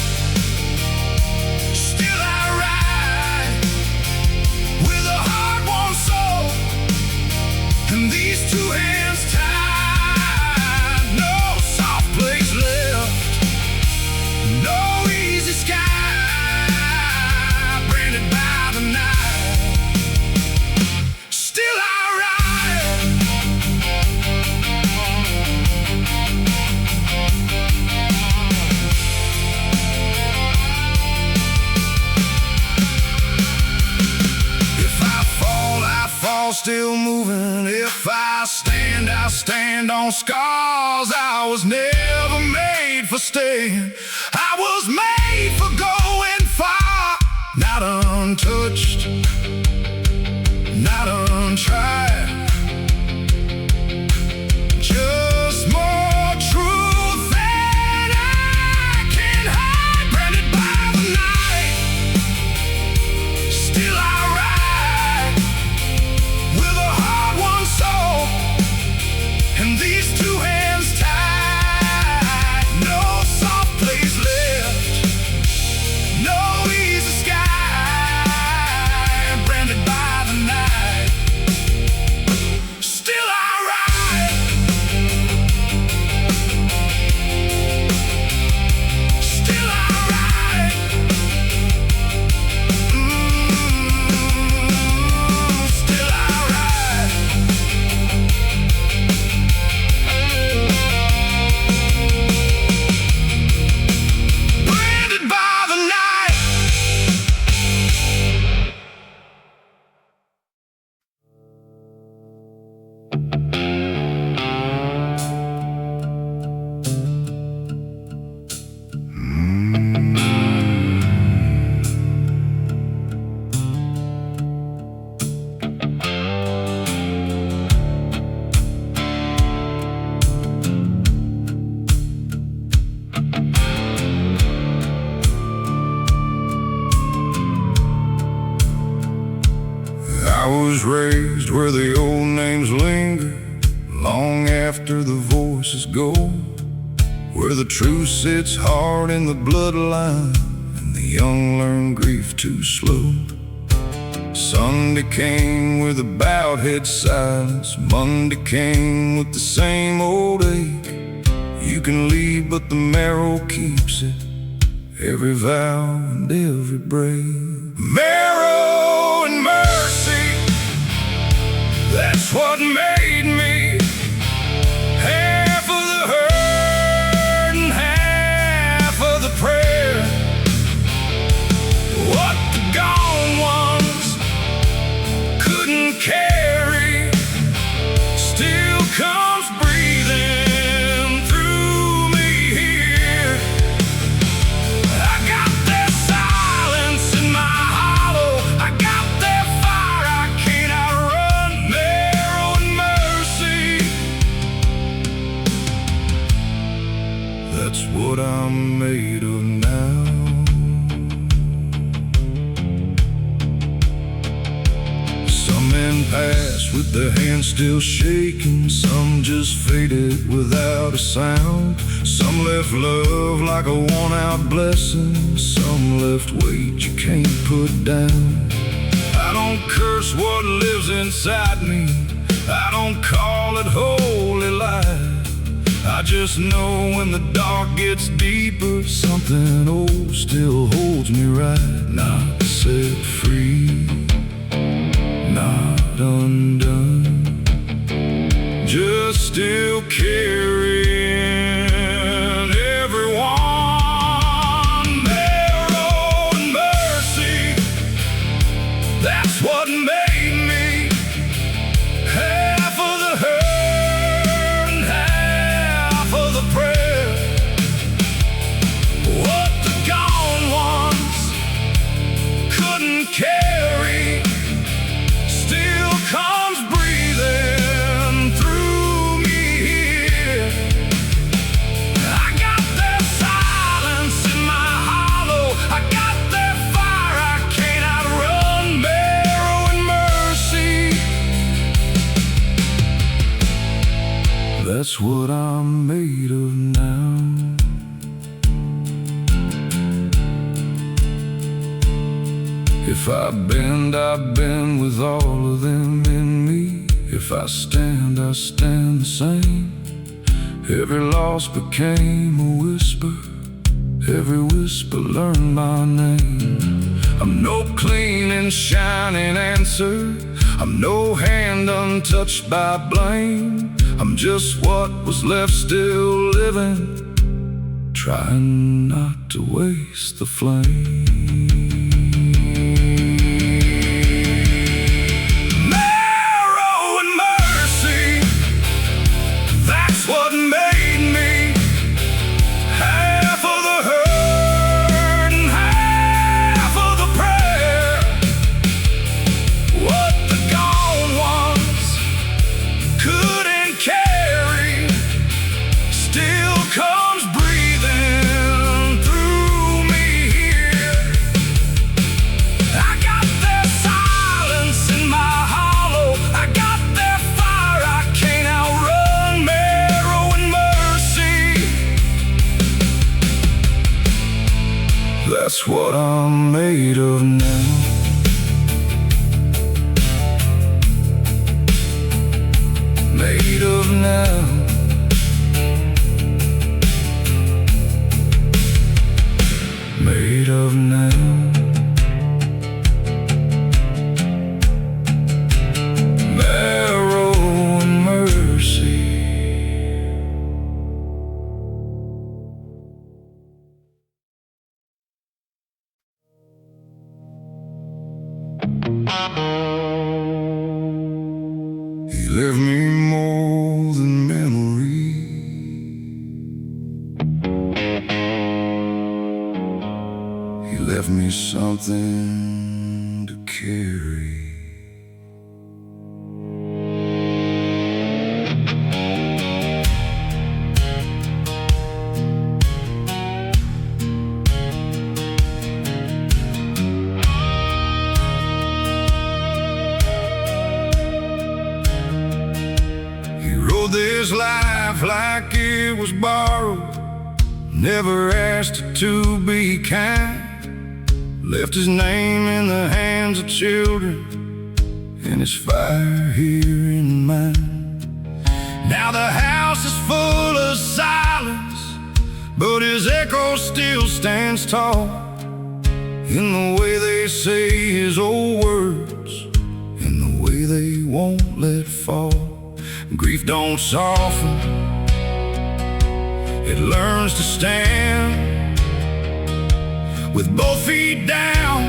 still I ride with a hard-won soul and these two hands tied. No soft place left, no easy sky. Branded by the night, still I ride. If I fall still moving. If I stand on scars. I was never made for staying, I was made for going far. Not untouched, not untried, was raised where the old names linger long after the voices go, where the truth sits hard in the bloodline and the young learn grief too slow. Sunday came with a bowed head silence, Monday came with the same old ache. You can leave but the marrow keeps it, every vow and every break. Marrow and mercy, that's what made me. Half of the hurt and half of the prayer. What the gone ones couldn't carry still comes breathing through me here. I got their silence in my hollow, I got their fire I can't outrun. Marrow and mercy, that's what I'm made of now. Some men pass with their hands still shaking, some just faded without a sound. Some left love like a worn-out blessing, some left weight you can't put down. I don't curse what lives inside me, I don't call it holy light. I just know when the dark gets deeper, something old still holds me right. Not set free, not undone, just still carrying everyone. Marrow and mercy, that's what made me. Half of the hurt and half of the prayer. What the gone ones couldn't carry still comes breathing through me here. I got their silence in my hollow, I got their fire I can't outrun. Marrow and mercy, that's what I'm made of now. If I bend, I bend with all of them in me. If I stand the same. Every loss became a whisper, every whisper learned my name. I'm no clean and shining answer, I'm no hand untouched by blame. I'm just what was left still living, trying not to waste the flame. What made me. Half of the hurt and half of the prayer. What the gone ones couldn't carry still comes breathing through me here. I got their silence in my hollow, I got their fire I can't outrun. That's what I'm made of now. Made of now. Made of now. Marrow and mercy. He left me more than memory. He left me something to carry. this life like it was borrowed. Never asked it to be kind. Left his name in the hands of children, and his fire here in mine. Now the house is full of silence, but his echo still stands tall. In the way they say his old words, in the way they won't let fall. Grief don't soften, it learns to stand with both feet down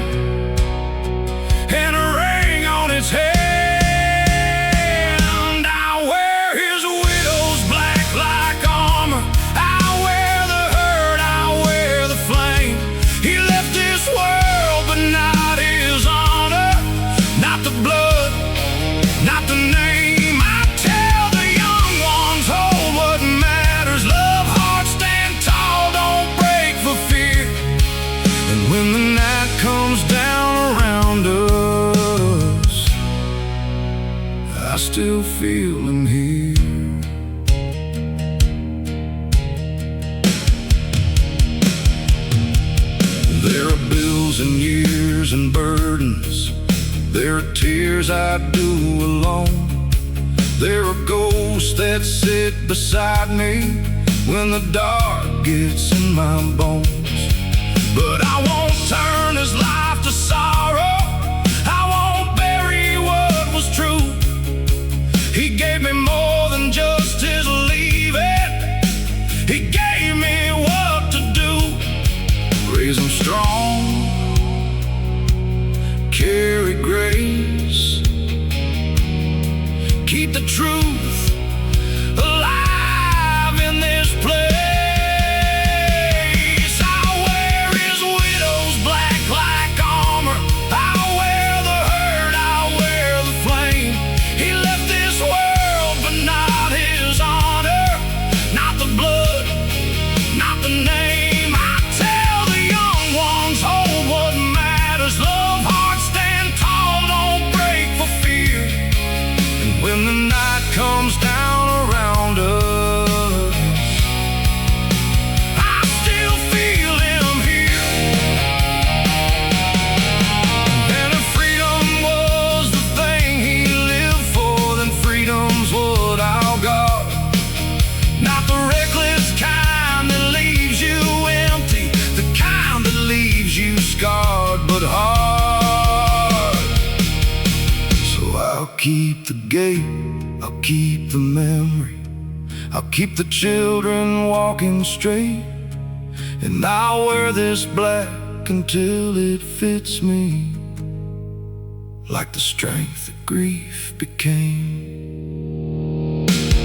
and a ring on its head. I wear his widow's black like armor. I wear the hurt, I wear the flame. He left this world, but not his honor, not the blood, not the name. I tell the young ones, hold what matters. Love hard, stand tall, don't break for fear. And when the night comes down around us, I still feel him here. There are bills and years and burdens. There are tears I do alone. There are ghosts that sit beside me when the dark gets in my bones. But I won't turn his life to sorrow. I won't bury what was true. He gave me more than just his leaving. He gave me what to do. Raise him strong, carry grace, keep the truth alive in this place. When the night comes down around us, I still feel him here. And if freedom was the thing he lived for, then freedom's what I'll got. Not the reckless kind that leaves you empty, the kind that leaves you scarred but hard. So I'll keep the gate, I'll keep the memory, I'll keep the children walking straight, and I'll wear this black until it fits me, like the strength that grief became.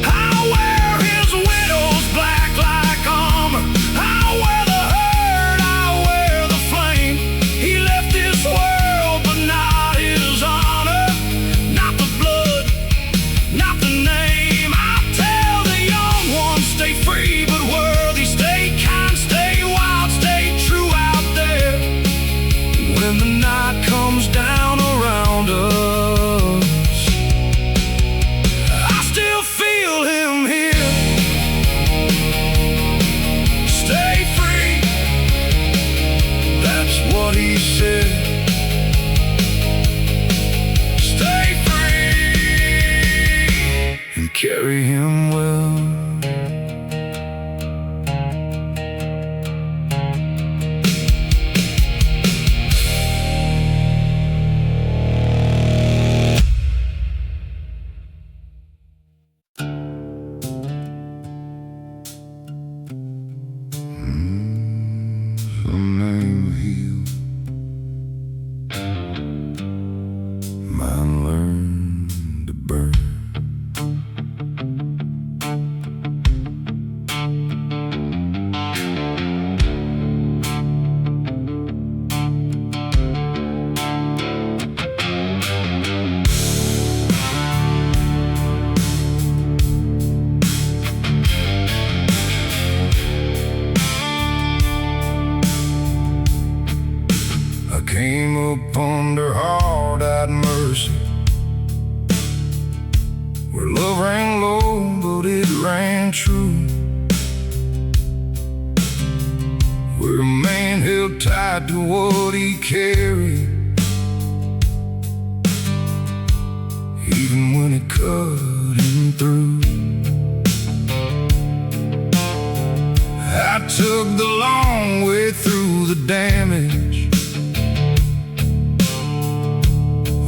I'll wear his widow's black like armor. I'll wear the hurt, I'll wear the flame. He left this world, but not his honor, not the blood, not the name. I tell the young ones, stay free but worthy, stay kind, stay wild, stay true out there. When the night comes down around us, I still feel him here. Stay free, that's what he said. Stay free and carry him well. Some name heal, mine learn to burn. rang true. We're a man held tight to what he carried, even when it cut him through. I took the long way through the damage,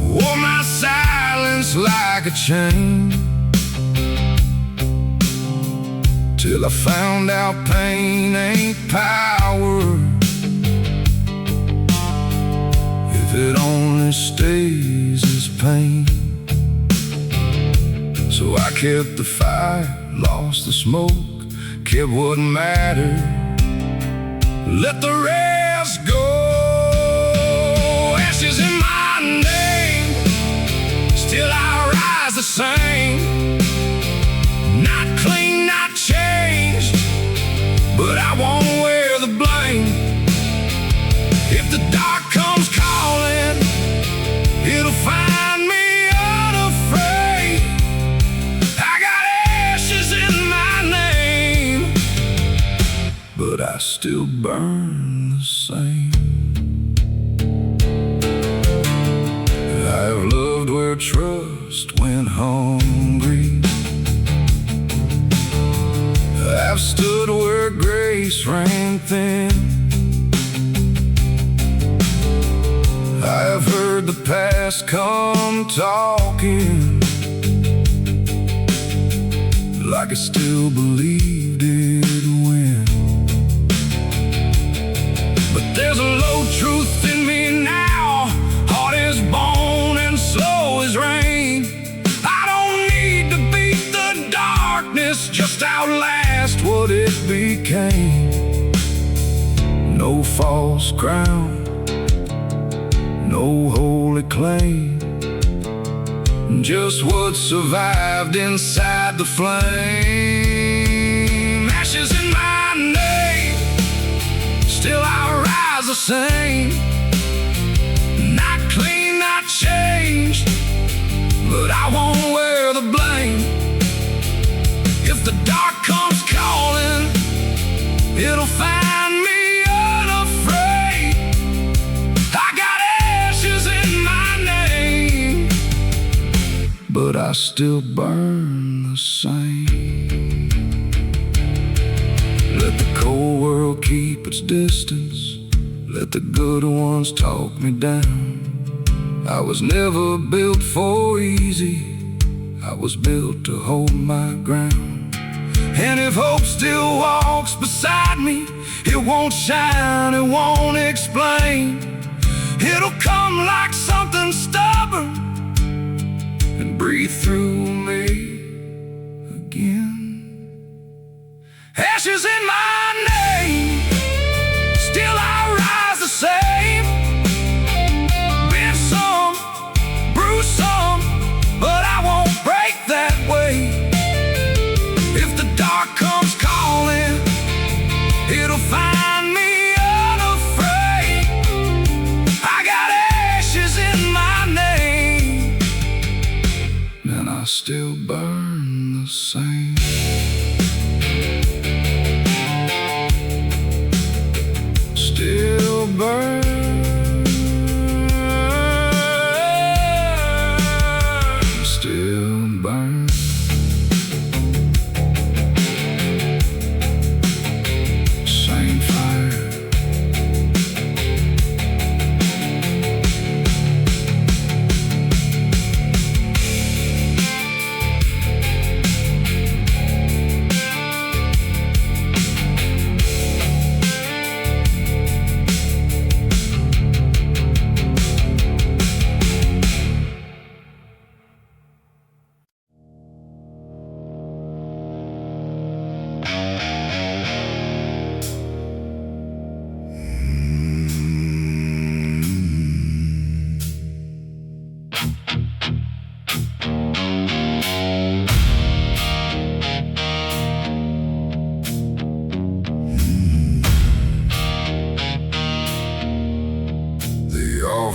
wore my silence like a chain, till I found out pain ain't power if it only stays as pain. So I kept the fire, lost the smoke, kept what mattered, let the rest go. Ashes in my name, still I rise the same. Not clean, not changed, but I won't wear the blame. If the dark comes calling, it'll find me unafraid. I got ashes in my name, but I still burn the same. I've loved where trust went hungry, I've stood where grace ran thin, I have heard the past come talking, like I still believed it'd win. But there's a low truth in me now, heart is bone and slow as rain. I don't need to beat the darkness, just outlast what it became. No false crown, no holy claim, just what survived inside the flame. Ashes in my name, still I rise the same. Not clean, not changed, but I won't wear the blame. If the dark comes calling, it'll find me unafraid. I got ashes in my name, but I still burn the same. Let the cold world keep its distance, let the good ones talk me down. I was never built for easy, I was built to hold my ground. And if hope still walks beside me, it won't shine, it won't explain. It'll come like something stubborn and breathe through me again. Ashes in my name, still I rise the same. Been some, bruised some, but I won't break that way. If the dark comes calling, it'll find me unafraid. I got ashes in my name, and I still burn the same. Still burn, still burn. Same fire.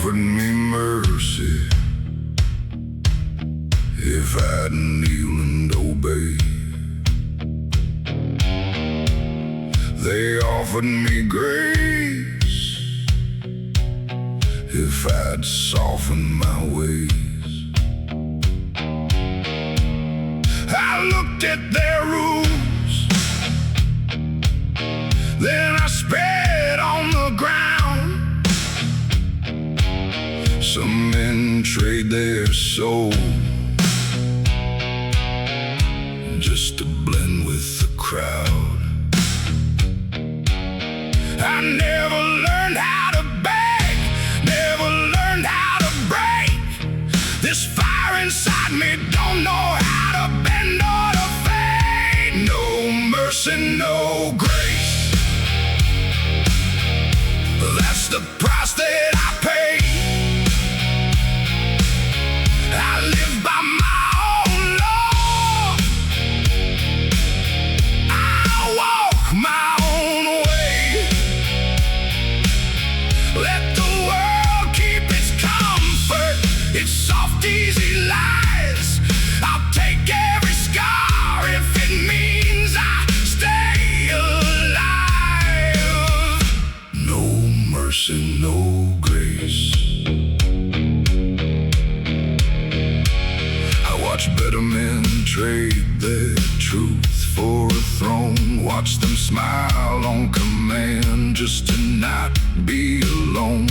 offered me mercy if I'd kneel and obey. They offered me grace if I'd soften my ways. I looked at their rules, then I spat on the ground. Some men trade their soul just to blend with the crowd. I never learned how to beg, never learned how to break. This fire inside me don't know how to bend or to fade. No mercy, no grace. That's the price that I pay. I live by my own law. I walk my own way. Let the world keep its comfort, its soft, easy lies. I'll take every scar if it means I stay alive. No mercy, no grace. I watch better men trade their truth for a throne. Watch them smile on command just to not be alone.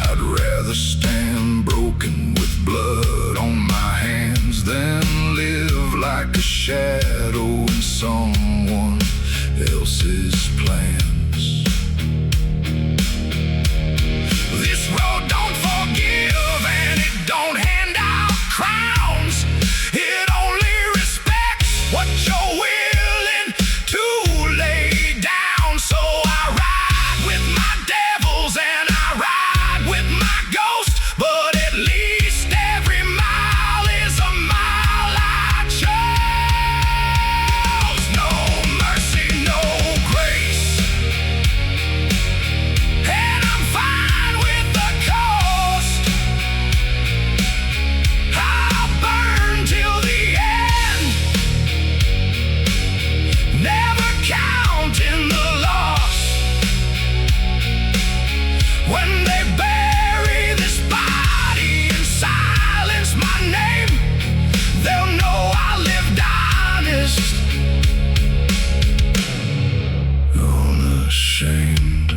I'd rather stand broken with blood on my hands than live like a shadow in someone else's plans. This road don't forgive and it don't hand out crowns. It only respects what you're willing to lay down. So I ride with my devils and I ride with my ghost, but at least every mile is a mile I chose. No mercy, no grace, and I'm fine with the cost. I'll burn till the end, never counting the loss. When they bury this body in silence, my name, they'll know I lived honest, unashamed.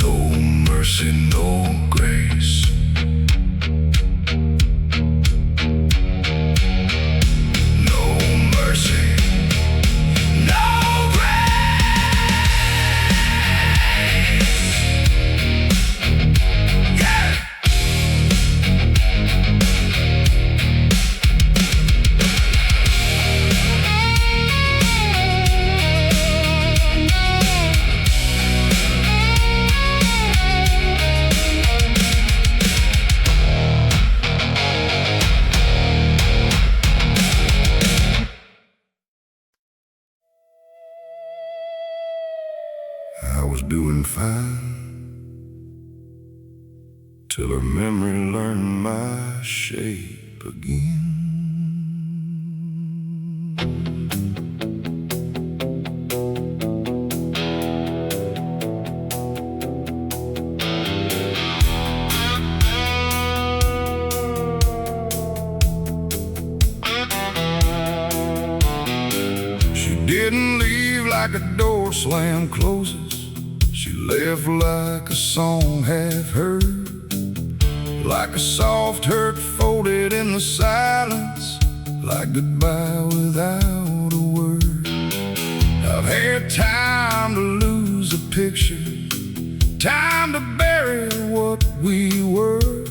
No mercy, no grace. No mercy, no grace. Yeah. I was doing fine till her memory learned my shape again. She didn't leave like a door slam closes. She left like a song half heard, like a soft hurt folded in the silence, like goodbye without a word. I've had time to lose a picture, time to bury what we were.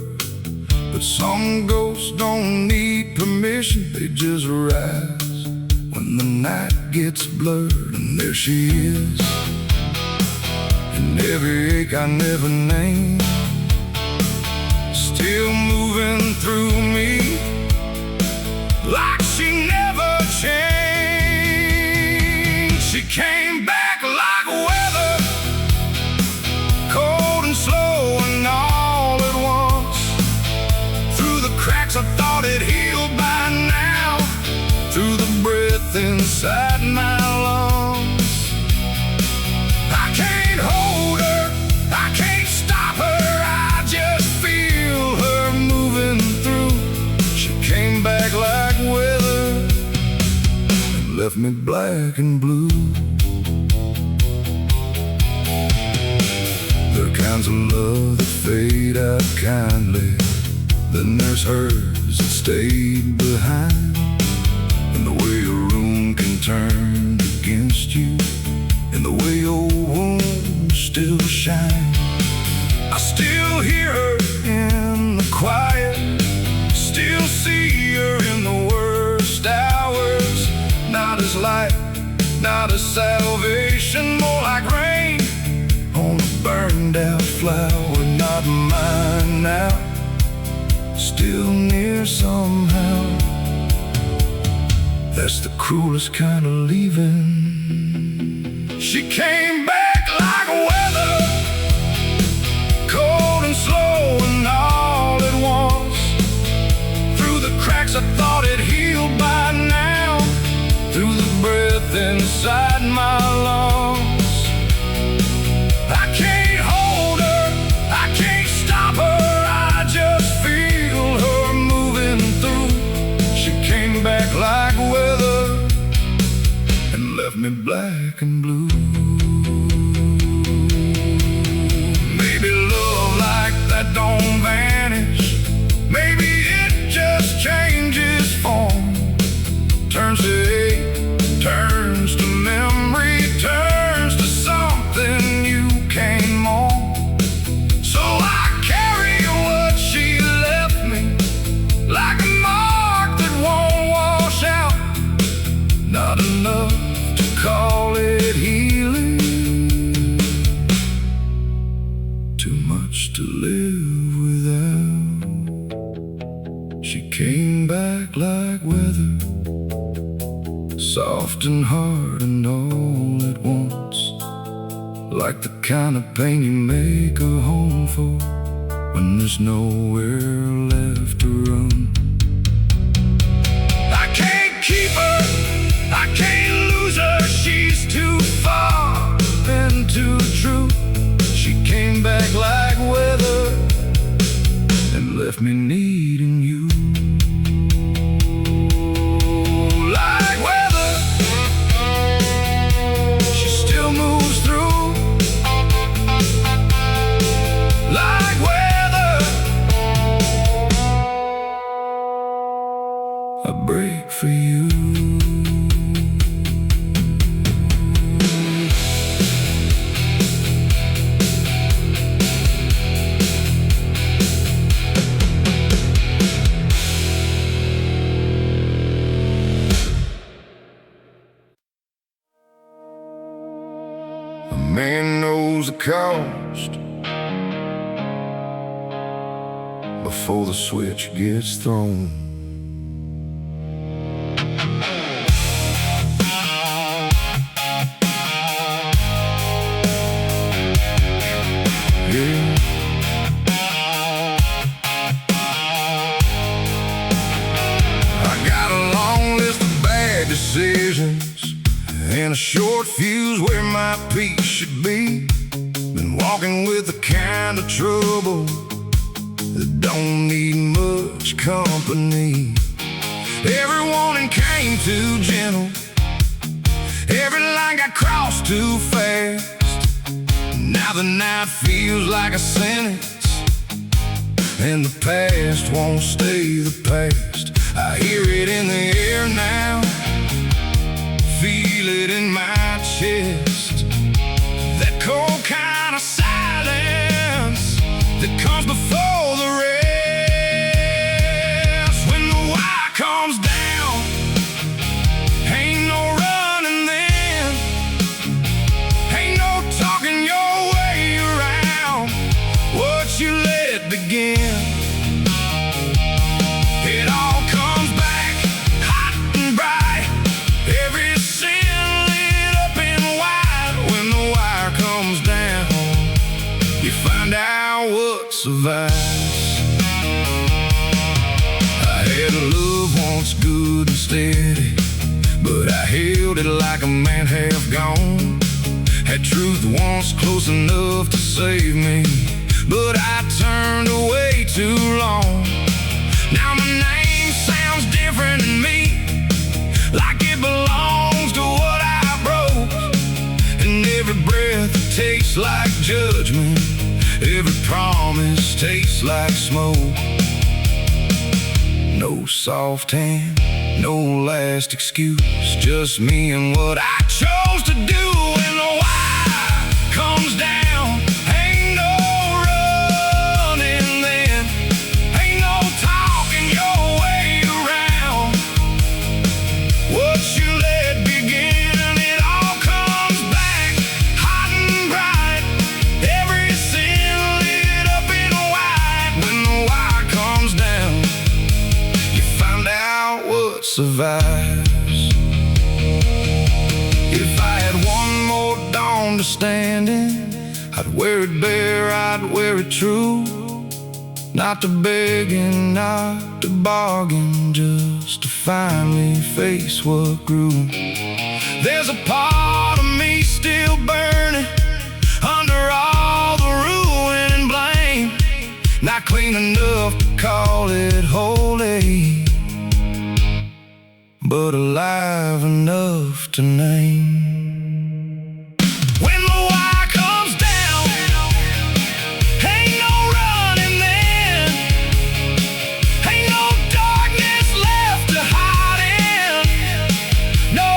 But some ghosts don't need permission, they just rise when the night gets blurred. And there she is, and every ache I never named, still moving through me like she never changed. She came back like weather, cold and slow and all at once. Through the cracks I thought it healed by now, through the breath inside my left me black and blue. The kinds of love that fade out kindly, the nurse hers that stayed behind, and the way a room can turn against you, and the way old wounds still shine. I still hear her in the quiet, still see her in the worst hours. Not as light, not as salvation, more like rain on a burned out flower. Not mine now, still near somehow. That's the cruelest kind of leaving. She came back like weather, cold and slow and all at once. Through the cracks I thought it healed by now, through the breath inside my lungs. I can't hold her, I can't stop her, I just feel her moving through. She came back like weather and left me black and blue. Maybe love like that don't vanish, maybe it just changes form, turns to hate, turns to memory, turns to something you came on. So I carry what she left me, like a mark that won't wash out. Not enough to call it healing, too much to live without. She came back like weather, soft and hard and all at once, like the kind of pain you make a home for when there's nowhere left to run. I can't keep her, I can't lose her, she's too far and too true. She came back like weather and left me needing you. Like weather, she still moves through. Like weather, I break for you. A man knows the cost before the switch gets thrown. Yeah. I got a long list of bad decisions and a short fuse where my peace should be. Been walking with the kind of trouble that don't need much company. Every warning came too gentle, every line got crossed too fast. Now the night feels like a sentence, and the past won't stay the past. I hear it in the air now, feel it in my chest. That cold kind of silence that comes before the rest. When the wire comes down, ain't no running then, ain't no talking your way around what you let begin. It all comes back hot and bright, every sin lit up in white. When the wire comes down, you find out what's a vice. I had a love once good and steady, but I held it like a man half gone. Had truth once close enough to save me, but I turned away too long. Now my name sounds different in me, like it belongs tastes like judgment. Every promise tastes like smoke. No soft hand, no last excuse, just me and what I chose to do. When the wire comes down, ain't no running then, ain't no talking your way around. What you let begin, it all comes back hot and bright. Every sin lit up in white. When the wire comes down, you find out what survives. If I had one more dawn to stand in, I'd wear it bare, I'd wear it true. Not to beg and not to bargain, just to finally face what grew. There's a part of me still burning under all the ruin and blame. Not clean enough to call it holy, but alive enough to name. When the wire comes down, ain't no running then, ain't no darkness left to hide in, no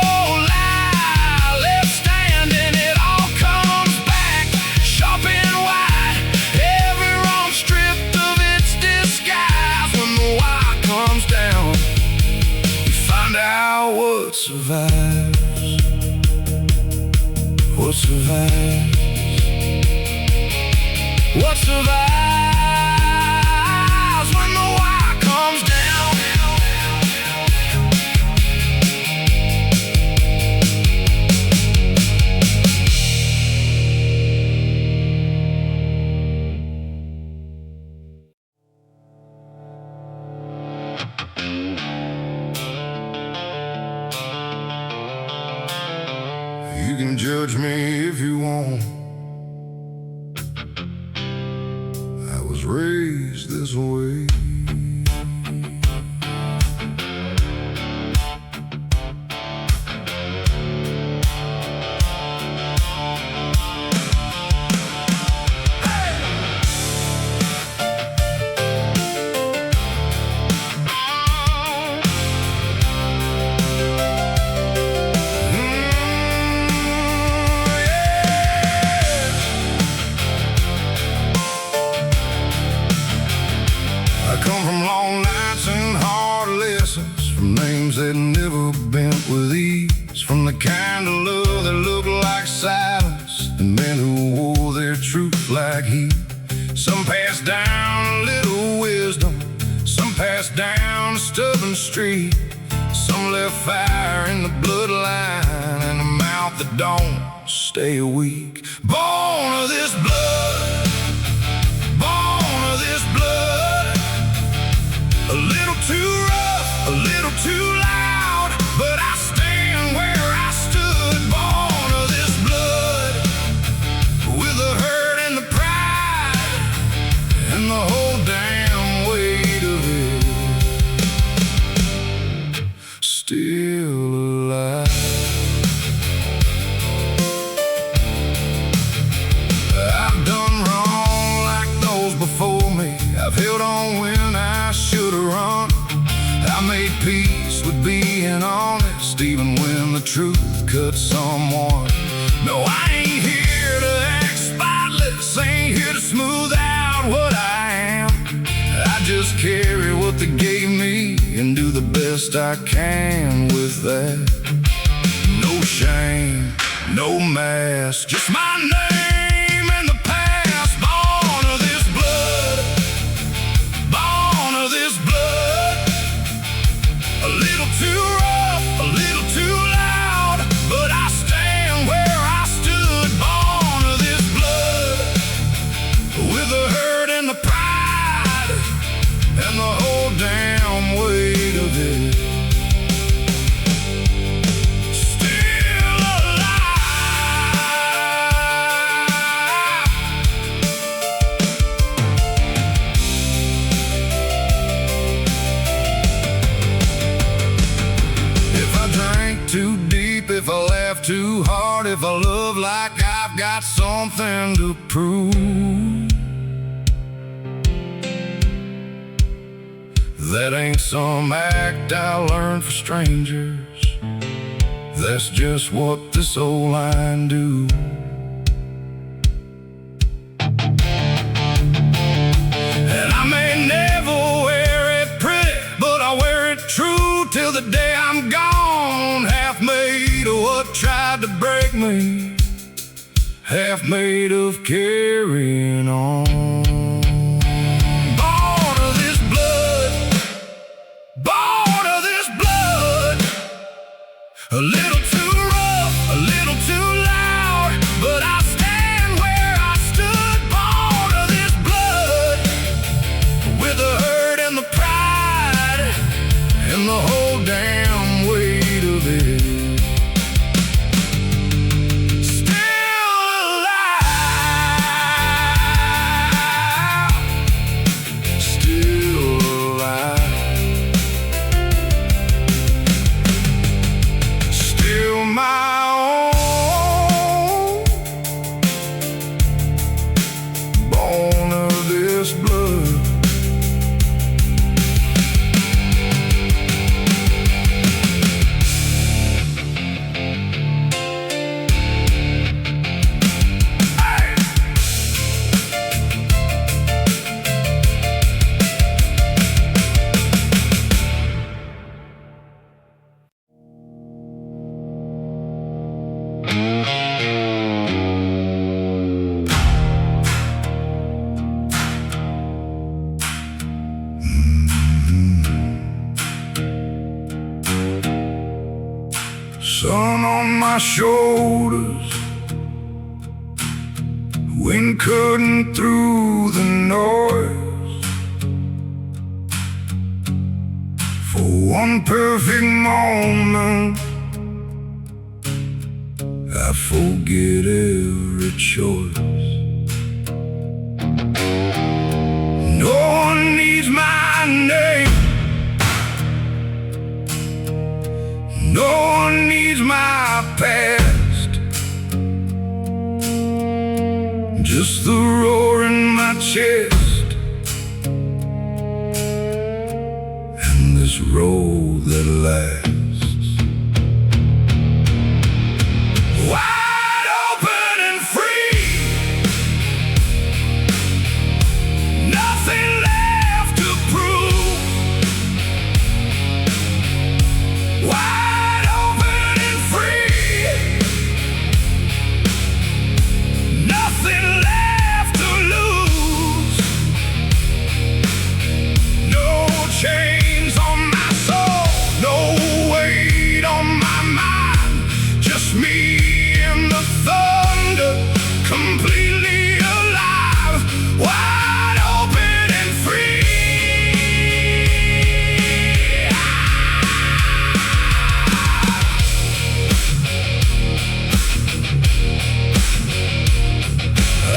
lie left standing. It all comes back sharp and wide, every wrong stripped of its disguise. When the wire comes down, find out what survives. What survives? What survives when the wire comes down? You can judge me if you want. I was raised this way. Come from long nights and hard lessons, from names that never bent with ease, from the kind of love that looked like silence, and men who wore their truth like heat. Some passed down a little wisdom, some passed down a stubborn street. Some left fire in the bloodline and a mouth that don't stay weak. Born of this blood, born of this blood. A little too rough, a little too loud, but I stand where I stood. Born of this blood, with the hurt and the pride, and the whole damn weight of it. Still alive. I've done wrong like those before me. I've held on when I should have run. I made peace with being honest, even when the truth cut someone. No, I ain't here to act spotless, ain't here to smooth out what I am. I just carry what they gave me and do the best I can with that. No shame, no mask, just my name and the past. Born of this blood, born of this blood. A little too rough, a little too loud, but I stand where I stood. Born of this blood, with the hurt and the pride, and the whole damn weight of it. Still alive. If I drank too deep, if I laugh too hard, if I love like I've got got something to prove. That ain't some act I learned for strangers. That's just what this old line do. And I may never wear it pretty, but I wear it true till the day I'm gone. Half made of what tried to break me, half made of carrying on. A little too rough, a little too loud, but I stand where I stood. Born of this blood, with the hurt and the pride, and the whole damn weight of it. Still alive, still alive. My own, born of this blood. Hey! Sun on my shoulders, wind cutting through the noise. For one perfect moment, I forget every choice. No one needs my name, no one needs my past, just the roar in my chest, and this road that lasts. Wide open and free, nothing left to prove. Wide open and free, nothing left to lose. No chains on my soul, no weight on my mind, just me in the thunder, completely alive. Wide open and free.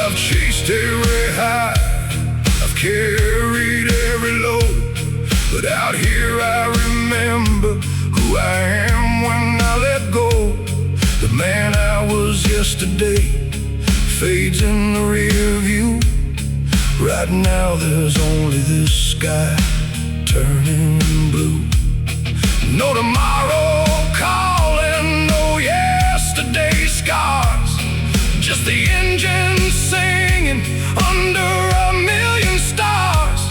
I've chased every high, I've carried every load, but out here I remember who I am when I let go. The man I was yesterday fades in the rear view. Right now there's only this sky turning blue. No tomorrow calling, no yesterday's scars, just the engine singing under a million stars.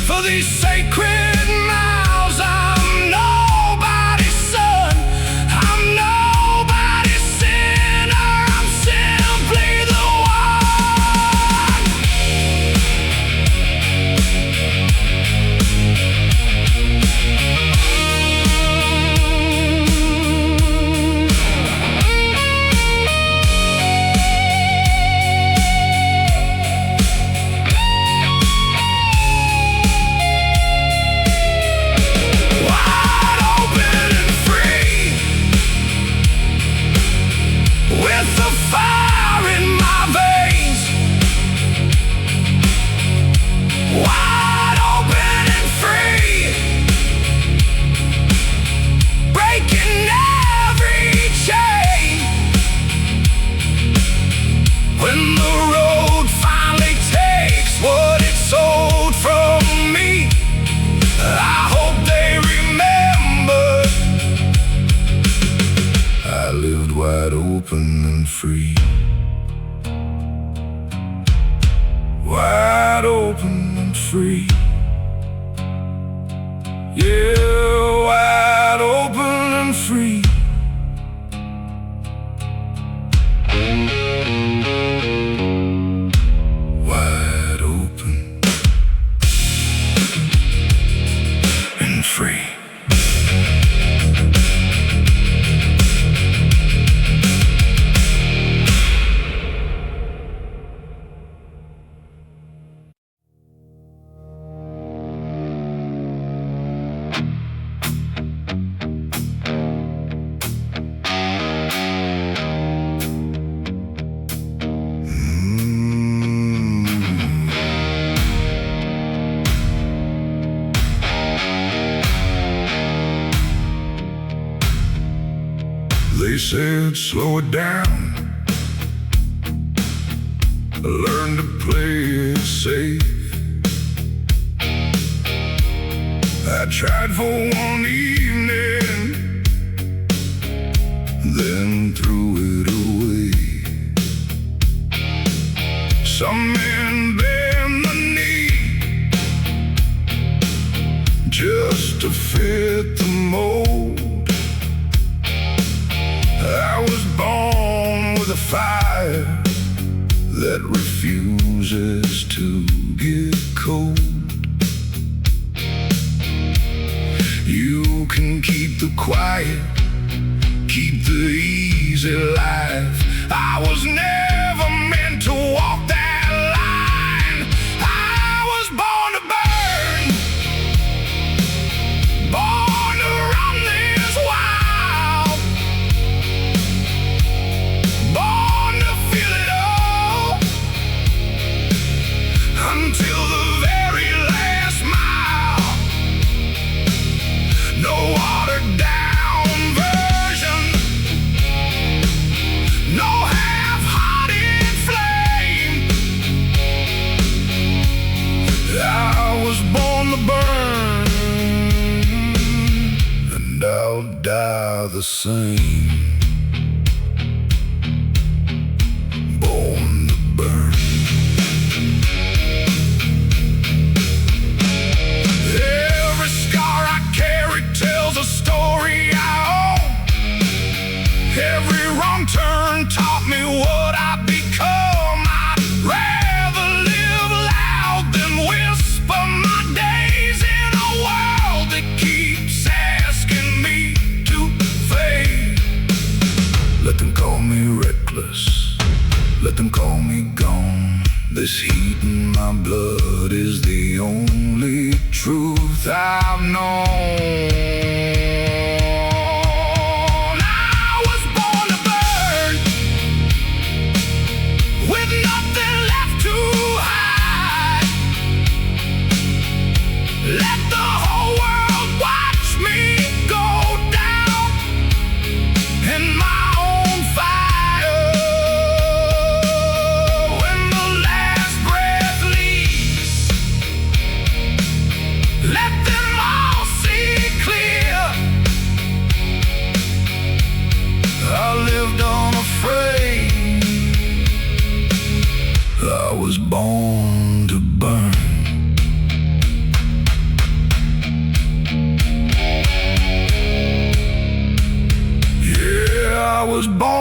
For these sacred miles, I'm nobody's son, I'm nobody's sinner, I'm simply the one. open and free. Wide open and free. Yeah, wide open and free. Wide open and free. They said slow it down, learn to play it safe. I tried for one evening, then threw it away. Some men bend the knee just to fit the mold. I was born with a fire that refuses to get cold. You can keep the quiet, keep the easy life. I was never meant to walk that line. I was born to burn, born to run this wild, born to feel it all until the very last mile. No watered down version, no half-hearted flame. I was born to burn, and I'll die the same. Born to burn. Every scar I carry tells a story I own. Every wrong turn taught me what I've become. I'd rather live loud than whisper my days in a world that keeps asking me to fade. Let them call me reckless, let them call me gone. This heat in my blood is the only truth I've known. I was born to burn, with nothing left to hide. Let the whole world watch me go down in my own fire. When the last breath leaves, let them all see clear. I lived unafraid. I was born to burn. Yeah, I was born